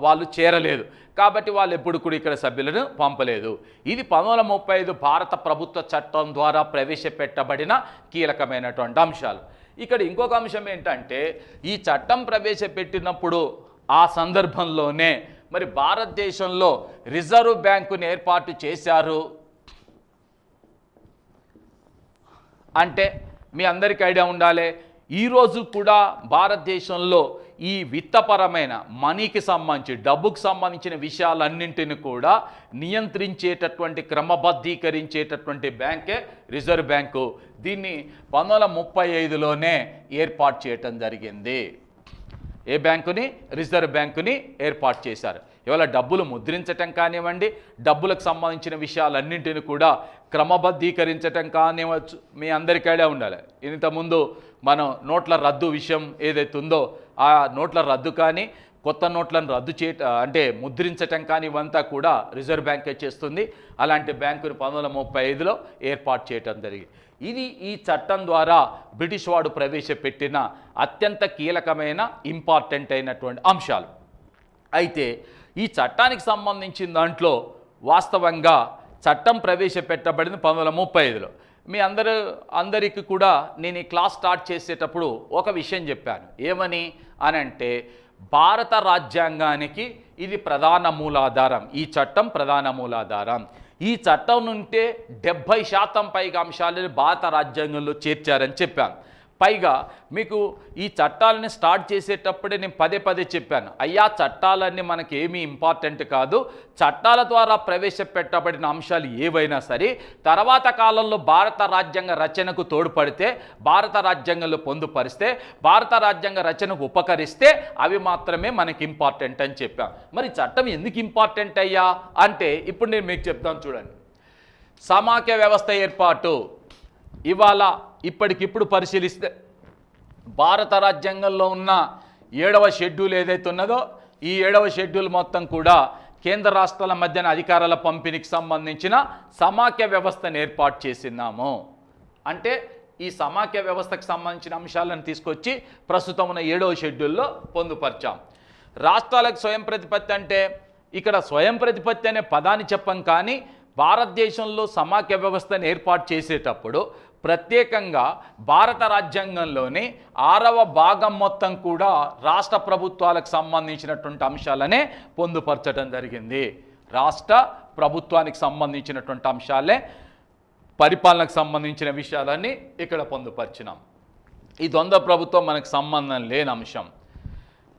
వాళ్ళు చేరలేదు. కాబట్టి వాళ్ళు ఎప్పుడు కూడా ఇక్కడ సభ్యులను పంపలేదు. ఇది 1935 భారత ప్రభుత్వ చట్టం ద్వారా ప్రవేశపెట్టబడిన కీలకమైనటువంటి అంశాలు. ఇక్కడ ఇంకొక అంశం ఏంటంటే ఈ చట్టం ప్రవేశపెట్టినప్పుడు ఆ సందర్భంలోనే మరి భారతదేశంలో రిజర్వ్ బ్యాంకుని ఏర్పాటు చేశారు. అంటే మీ అందరికీ ఐడియా ఉండాలి, ఈరోజు కూడా భారతదేశంలో ఈ విత్తపరమైన మనీకి సంబంధించి డబ్బుకు సంబంధించిన విషయాలన్నింటిని కూడా నియంత్రించేటటువంటి క్రమబద్ధీకరించేటటువంటి బ్యాంకే రిజర్వ్ బ్యాంకు. దీన్ని 1935లోనే ఏర్పాటు చేయటం జరిగింది. ఏ బ్యాంకుని? రిజర్వ్ బ్యాంకుని ఏర్పాటు చేశారు. ఇవాళ డబ్బులు ముద్రించటం కానివ్వండి, డబ్బులకు సంబంధించిన విషయాలన్నింటిని కూడా క్రమబద్ధీకరించటం కానివ్వచ్చు, మీ అందరికీ ఐడియా ఉండాలి. ఇంతకుముందు మనం నోట్ల రద్దు విషయం ఏదైతే ఉందో ఆ నోట్ల రద్దు కానీ కొత్త నోట్లను రద్దు అంటే ముద్రించటం కానీ ఇవంతా కూడా రిజర్వ్ బ్యాంకే చేస్తుంది. అలాంటి బ్యాంకును 1935లో ఏర్పాటు చేయటం జరిగింది. ఇది ఈ చట్టం ద్వారా బ్రిటిష్ వాడు ప్రవేశపెట్టిన అత్యంత కీలకమైన ఇంపార్టెంట్ అయినటువంటి అంశాలు. అయితే ఈ చట్టానికి సంబంధించిన దాంట్లో వాస్తవంగా చట్టం ప్రవేశపెట్టబడింది 1935లో. మీ అందరికీ కూడా నేను ఈ క్లాస్ స్టార్ట్ చేసేటప్పుడు ఒక విషయం చెప్పాను. ఏమని అనంటే భారత రాజ్యాంగానికి ఇది ప్రధాన మూలాధారం. ఈ చట్టం ప్రధాన మూలాధారం. ఈ చట్టం నుంటే 70% పైగా అంశాలను భారత రాజ్యాంగంలో చేర్చారని చెప్పాను. పైగా మీకు ఈ చట్టాలని స్టార్ట్ చేసేటప్పుడే నేను పదే చెప్పాను, అయ్యా చట్టాలన్నీ మనకి ఏమీ ఇంపార్టెంట్ కాదు, చట్టాల ద్వారా ప్రవేశపెట్టబడిన అంశాలు ఏవైనా సరే తర్వాత కాలంలో భారత రాజ్యాంగ రచనకు తోడ్పడితే, భారత రాజ్యాంగంలో పొందుపరిస్తే, భారత రాజ్యాంగ రచనకు ఉపకరిస్తే అవి మాత్రమే మనకి ఇంపార్టెంట్ అని చెప్పాను. మరి చట్టం ఎందుకు ఇంపార్టెంట్ అయ్యా అంటే ఇప్పుడు నేను మీకు చెప్తాను చూడండి. సమాఖ్య వ్యవస్థ ఏర్పాటు ఇవాళ ఇప్పటికిప్పుడు పరిశీలిస్తే భారత రాజ్యాంగంలో ఉన్న 7వ షెడ్యూల్ ఏదైతే ఉన్నదో ఈ 7వ షెడ్యూల్ మొత్తం కూడా కేంద్ర రాష్ట్రాల మధ్యన అధికారాల పంపిణీకి సంబంధించిన సమాఖ్య వ్యవస్థను ఏర్పాటు చేసినాము. అంటే ఈ సమాఖ్య వ్యవస్థకు సంబంధించిన అంశాలను తీసుకొచ్చి ప్రస్తుతం ఉన్న 7వ షెడ్యూల్లో పొందుపరిచాం. రాష్ట్రాలకు స్వయం ప్రతిపత్తి అంటే ఇక్కడ స్వయం ప్రతిపత్తి అనే పదాన్ని చెప్పం, కానీ భారతదేశంలో సమాఖ్య వ్యవస్థను ఏర్పాటు చేసేటప్పుడు ప్రత్యేకంగా భారత రాజ్యాంగంలోని 6వ భాగం మొత్తం కూడా రాష్ట్ర ప్రభుత్వాలకు సంబంధించినటువంటి అంశాలనే పొందుపరచడం జరిగింది. రాష్ట్ర ప్రభుత్వానికి సంబంధించినటువంటి అంశాలే, పరిపాలనకు సంబంధించిన విషయాలన్నీ ఇక్కడ పొందుపరిచినాం. ఈ ద్వంద్వ ప్రభుత్వం మనకు సంబంధం లేని అంశం.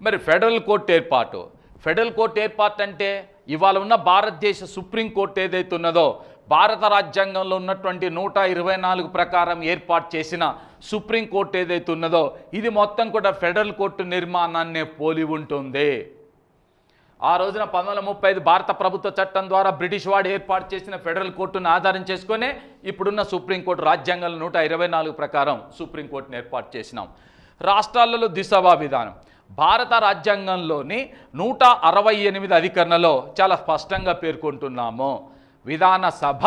మరి ఫెడరల్ కోర్టు ఏర్పాటు. ఫెడరల్ కోర్టు ఏర్పాటు అంటే ఇవాళ ఉన్న భారతదేశ సుప్రీంకోర్టు ఏదైతే ఉన్నదో భారత రాజ్యాంగంలో ఉన్నటువంటి 124 ప్రకారం ఏర్పాటు చేసిన సుప్రీంకోర్టు ఏదైతే ఉన్నదో ఇది మొత్తం కూడా ఫెడరల్ కోర్టు నిర్మాణాన్నే పోలి ఉంటుంది. ఆ రోజున 1935 భారత ప్రభుత్వ చట్టం ద్వారా బ్రిటిష్ వాడు ఏర్పాటు చేసిన ఫెడరల్ కోర్టును ఆధారం చేసుకునే ఇప్పుడున్న సుప్రీంకోర్టు రాజ్యాంగంలో 124 ప్రకారం సుప్రీంకోర్టును ఏర్పాటు చేసినాం. రాష్ట్రాలలో దిశభా విధానం. భారత రాజ్యాంగంలోని 168 అధికరణలో చాలా స్పష్టంగా పేర్కొంటున్నాము. విధాన సభ,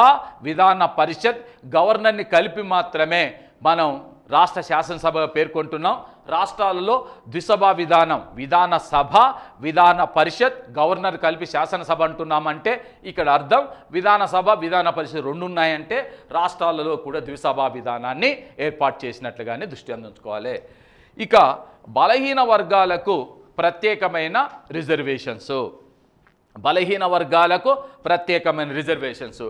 విధాన పరిషత్, గవర్నర్ని కలిపి మాత్రమే మనం రాష్ట్ర శాసనసభ పేర్కొంటున్నాం. రాష్ట్రాలలో ద్విసభా విధానం, విధాన సభ, విధాన పరిషత్, గవర్నర్ కలిపి శాసనసభ అంటున్నామంటే ఇక్కడ అర్థం విధాన సభ, విధాన పరిషత్ రెండు ఉన్నాయంటే రాష్ట్రాలలో కూడా ద్విసభా విధానాన్ని ఏర్పాటు చేసినట్లుగానే దృష్టి అందించుకోవాలి. ఇక బలహీన వర్గాలకు ప్రత్యేకమైన రిజర్వేషన్స్. బలహీన వర్గాలకు ప్రత్యేకమైన రిజర్వేషన్స్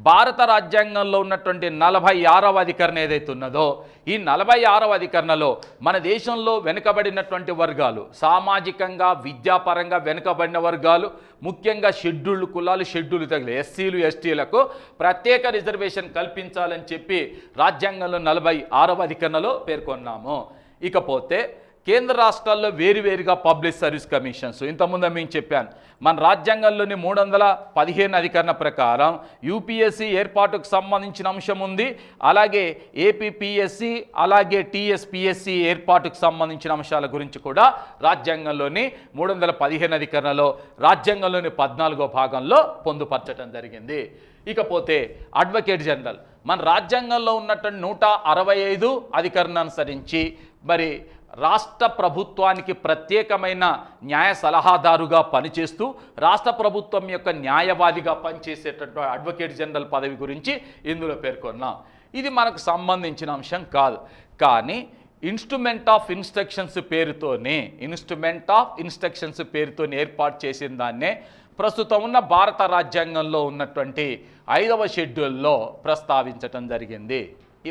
భారత రాజ్యాంగంలో ఉన్నటువంటి 46వ అధికరణ ఏదైతే ఉన్నదో ఈ 46వ అధికరణలో మన దేశంలో వెనుకబడినటువంటి వర్గాలు, సామాజికంగా విద్యాపరంగా వెనుకబడిన వర్గాలు, ముఖ్యంగా షెడ్యూల్డ్ కులాలు, షెడ్యూల్ తెగలు, ఎస్సీలు ఎస్టీలకు ప్రత్యేక రిజర్వేషన్ కల్పించాలని చెప్పి రాజ్యాంగంలో 46వ అధికరణలో పేర్కొన్నాము. ఇకపోతే కేంద్ర రాష్ట్రాల్లో వేరువేరుగా పబ్లిక్ సర్వీస్ కమిషన్స్. ఇంతకుముందు మేము చెప్పాను మన రాజ్యాంగంలోని 315 అధికరణ ప్రకారం యూపీఎస్సీ ఏర్పాటుకు సంబంధించిన అంశం ఉంది. అలాగే ఏపీపీఎస్సీ అలాగే టీఎస్పీఎస్సీ ఏర్పాటుకు సంబంధించిన అంశాల గురించి కూడా రాజ్యాంగంలోని 315 అధికరణలో రాజ్యాంగంలోని 14వ భాగంలో పొందుపరచడం జరిగింది. ఇకపోతే అడ్వకేట్ జనరల్ మన రాజ్యాంగంలో ఉన్నటువంటి 165 అధికరణ అనుసరించి మరి రాష్ట్ర ప్రభుత్వానికి ప్రత్యేకమైన న్యాయ సలహాదారుగా పనిచేస్తూ రాష్ట్ర ప్రభుత్వం యొక్క న్యాయవాదిగా పనిచేసేటటువంటి అడ్వకేట్ జనరల్ పదవి గురించి ఇందులో పేర్కొన్నాం. ఇది మనకు సంబంధించిన అంశం కాదు, కానీ ఇన్స్ట్రుమెంట్ ఆఫ్ ఇన్స్ట్రక్షన్స్ పేరుతోనే ఏర్పాటు చేసిన దాన్నే ప్రస్తుతం ఉన్న భారత రాజ్యాంగంలో ఉన్నటువంటి 5వ షెడ్యూల్లో ప్రస్తావించటం జరిగింది.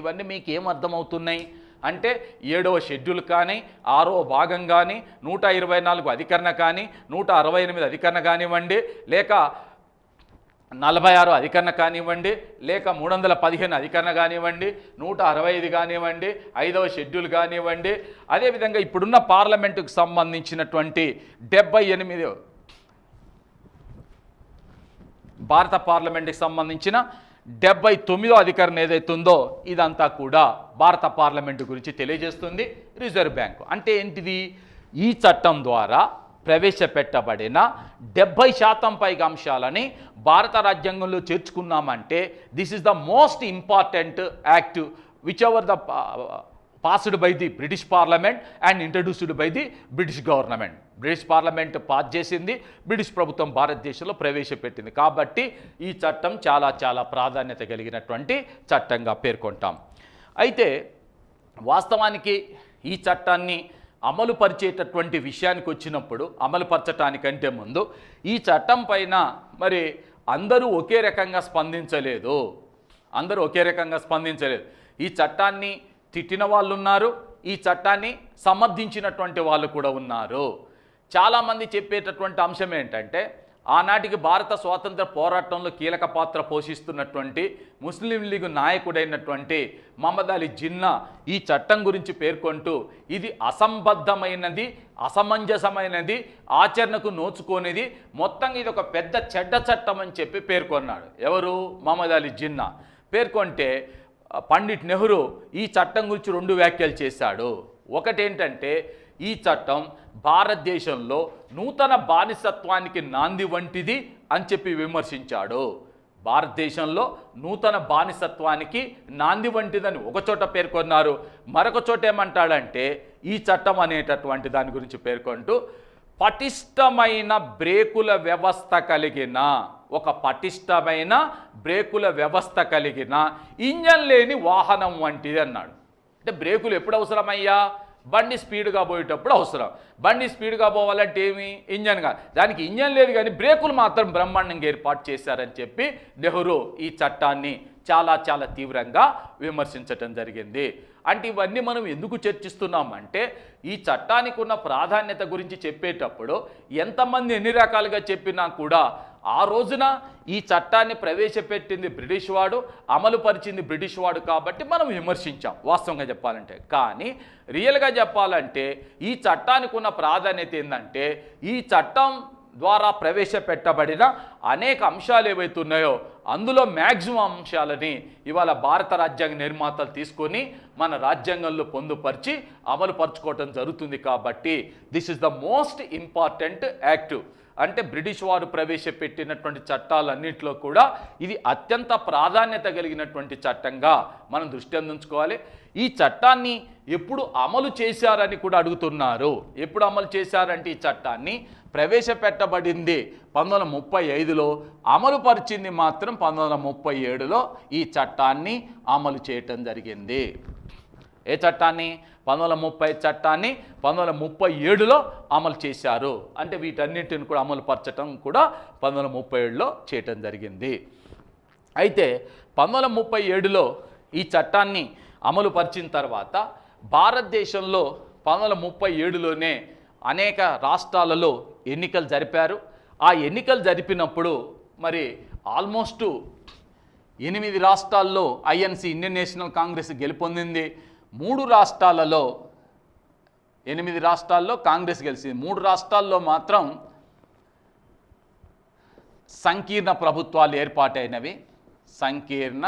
ఇవన్నీ మీకు ఏం అర్థమవుతున్నాయి అంటే 7వ షెడ్యూల్ కానీ 6వ భాగం కానీ 124 అధికరణ కానీ 168 అధికరణ కానివ్వండి, లేక 46 అధికరణ కానివ్వండి, లేక 315 అధికరణ కానివ్వండి, 165 కానివ్వండి, 5వ షెడ్యూల్ కానివ్వండి, అదేవిధంగా ఇప్పుడున్న పార్లమెంటుకు సంబంధించినటువంటి 78 భారత పార్లమెంటుకి సంబంధించిన 79వ అధికరణ ఏదైతుందో ఇదంతా కూడా భారత పార్లమెంటు గురించి తెలియజేస్తుంది. రిజర్వ్ బ్యాంకు అంటే ఏంటిది? ఈ చట్టం ద్వారా ప్రవేశపెట్టబడిన 70% పైగా అంశాలని భారత రాజ్యాంగంలో చేర్చుకున్నామంటే this is the most important act which ever the passed by the British parliament and introduced by the British government. British parliament pass చేసింది, బ్రిటిష్ ప్రభుత్వం భారతదేశంలో ప్రవేశపెట్టింది. కాబట్టి ఈ చట్టం చాలా చాలా ప్రాధాన్యత కలిగినటువంటి చట్టంగా పేర్కొంటాం. అయితే వాస్తవానికి ఈ చట్టాన్ని అమలు పరిచేటటువంటి విషయానికి వచ్చినప్పుడు, అమలు పరచటానికంటే ముందు ఈ చట్టం పైన మరి అందరూ ఒకే రకంగా స్పందించలేదు. ఈ చట్టాన్ని తిట్టిన వాళ్ళు ఉన్నారు, ఈ చట్టాన్ని సమర్థించినటువంటి వాళ్ళు కూడా ఉన్నారు. చాలామంది చెప్పేటటువంటి అంశం ఏంటంటే, ఆనాటికి భారత స్వాతంత్ర పోరాటంలో కీలక పాత్ర పోషిస్తున్నటువంటి ముస్లిం లీగ్ నాయకుడైనటువంటి మహమ్మద్ అలీ జిన్నా ఈ చట్టం గురించి పేర్కొంటూ ఇది అసంబద్ధమైనది, అసమంజసమైనది, ఆచరణకు నోచుకోనిది, మొత్తంగా ఇది ఒక పెద్ద చెడ్డ చట్టం అని చెప్పి పేర్కొన్నాడు. ఎవరు? మహమ్మద్ అలీ జిన్నా. పేర్కొంటే పండిట్ నెహ్రూ ఈ చట్టం గురించి 2 వ్యాఖ్యలు చేశాడు. ఒకటేంటంటే, ఈ చట్టం భారతదేశంలో నూతన బానిసత్వానికి నాంది వంటిది అని చెప్పి విమర్శించాడు. భారతదేశంలో నూతన బానిసత్వానికి నాంది వంటిదని ఒకచోట పేర్కొన్నారు. మరొక చోట ఏమంటాడంటే, ఈ చట్టం అనేటటువంటి దాని గురించి పేర్కొంటూ పటిష్టమైన బ్రేకుల వ్యవస్థ కలిగిన, ఒక పటిష్టమైన బ్రేకుల వ్యవస్థ కలిగిన ఇంజన్ లేని వాహనం వంటిది అన్నాడు. అంటే బ్రేకులు ఎప్పుడు అవసరమయ్యా? బండి స్పీడ్గా పోయేటప్పుడు అవసరం. బండి స్పీడ్గా పోవాలంటే ఏమి? ఇంజన్గా. దానికి ఇంజన్ లేదు కానీ బ్రేకులు మాత్రం బ్రహ్మాండంగా ఏర్పాటు చేశారని చెప్పి నెహ్రూ ఈ చట్టాన్ని చాలా చాలా తీవ్రంగా విమర్శించటం జరిగింది. అంటే ఇవన్నీ మనం ఎందుకు చర్చిస్తున్నామంటే, ఈ చట్టానికి ఉన్న ప్రాధాన్యత గురించి చెప్పేటప్పుడు ఎంతమంది ఎన్ని రకాలుగా చెప్పినా కూడా ఆ రోజున ఈ చట్టాన్ని ప్రవేశపెట్టింది బ్రిటిష్ వాడు, అమలు పరిచింది బ్రిటిష్ వాడు కాబట్టి మనం విమర్శించాం వాస్తవంగా చెప్పాలంటే. కానీ రియల్గా చెప్పాలంటే ఈ చట్టానికి ఉన్న ప్రాధాన్యత ఏంటంటే, ఈ చట్టం ద్వారా ప్రవేశపెట్టబడిన అనేక అంశాలు ఏవైతే ఉన్నాయో అందులో మ్యాక్సిమం అంశాలని ఇవాళ భారత రాజ్యాంగ నిర్మాతలు తీసుకొని మన రాజ్యాంగంలో పొందుపరిచి అమలు పరుచుకోవటం జరుగుతుంది. కాబట్టి this is the most important act. అంటే బ్రిటిష్ వారు ప్రవేశపెట్టినటువంటి చట్టాలన్నింటిలో కూడా ఇది అత్యంత ప్రాధాన్యత కలిగినటువంటి చట్టంగా మనం దృష్టి అందించుకోవాలి. ఈ చట్టాన్ని ఎప్పుడు అమలు చేశారని కూడా అడుగుతున్నారు. ఎప్పుడు అమలు చేశారంటే, ఈ చట్టాన్ని ప్రవేశపెట్టబడింది 1935లో, అమలు పరిచింది మాత్రం 1937లో ఈ చట్టాన్ని అమలు చేయటం జరిగింది. ఏ చట్టాన్ని? 1930 చట్టాన్ని 1937లో అమలు చేశారు. అంటే వీటన్నింటిని కూడా అమలు పరచడం కూడా 1937లో చేయటం జరిగింది. అయితే 1937లో ఈ చట్టాన్ని అమలు పరిచిన తర్వాత భారతదేశంలో 1937లోనే అనేక రాష్ట్రాలలో ఎన్నికలు జరిపారు. ఆ ఎన్నికలు జరిపినప్పుడు మరి ఆల్మోస్ట్ 8 రాష్ట్రాల్లో ఐఎన్సి, ఇండియన్ నేషనల్ కాంగ్రెస్ గెలుపొందింది. 3 రాష్ట్రాలలో, 8 రాష్ట్రాల్లో కాంగ్రెస్ గెలిచింది. 3 రాష్ట్రాల్లో మాత్రం సంకీర్ణ ప్రభుత్వాలు ఏర్పాటైనవి. సంకీర్ణ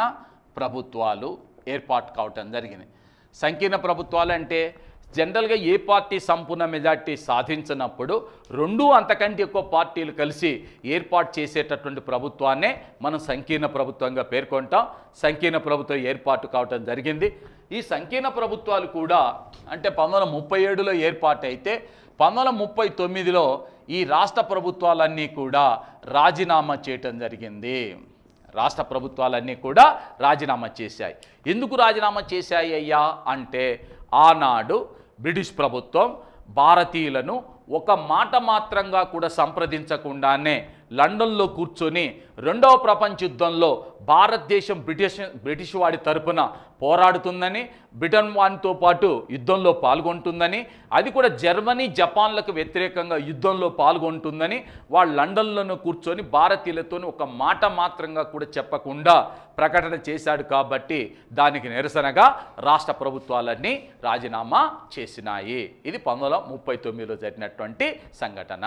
ప్రభుత్వాలు ఏర్పాటు కావటం జరిగింది. సంకీర్ణ ప్రభుత్వాలు అంటే జనరల్గా ఏ పార్టీ సంపూర్ణ మెజార్టీ సాధించినప్పుడు 2 అంతకంటే ఎక్కువ పార్టీలు కలిసి ఏర్పాటు చేసేటటువంటి ప్రభుత్వాన్నే మనం సంకీర్ణ ప్రభుత్వంగా పేర్కొంటాం. సంకీర్ణ ప్రభుత్వం ఏర్పాటు కావటం జరిగింది. ఈ సంకీర్ణ ప్రభుత్వాలు కూడా అంటే 1937లో ఏర్పాటైతే 1939లో ఈ రాష్ట్ర ప్రభుత్వాలన్నీ కూడా రాజీనామా చేయటం జరిగింది. రాష్ట్ర ప్రభుత్వాలన్నీ కూడా రాజీనామా చేశాయి. ఎందుకు రాజీనామా చేశాయి అయ్యా అంటే, ఆనాడు బ్రిటిష్ ప్రభుత్వం భారతీయులను ఒక మాట మాత్రంగా కూడా సంప్రదించకుండానే లండన్లో కూర్చొని 2వ ప్రపంచ యుద్ధంలో భారతదేశం బ్రిటిష్ వాడి తరపున పోరాడుతుందని, బ్రిటన్ వానితో పాటు యుద్ధంలో పాల్గొంటుందని, అది కూడా జర్మనీ, జపాన్లకు వ్యతిరేకంగా యుద్ధంలో పాల్గొంటుందని వాళ్ళు లండన్లోనూ కూర్చొని భారతీయులతో ఒక మాట మాత్రంగా కూడా చెప్పకుండా ప్రకటన చేశాడు. కాబట్టి దానికి నిరసనగా రాష్ట్ర ప్రభుత్వాలన్నీ రాజీనామా చేసినాయి. ఇది 1939లో జరిగినటువంటి సంఘటన.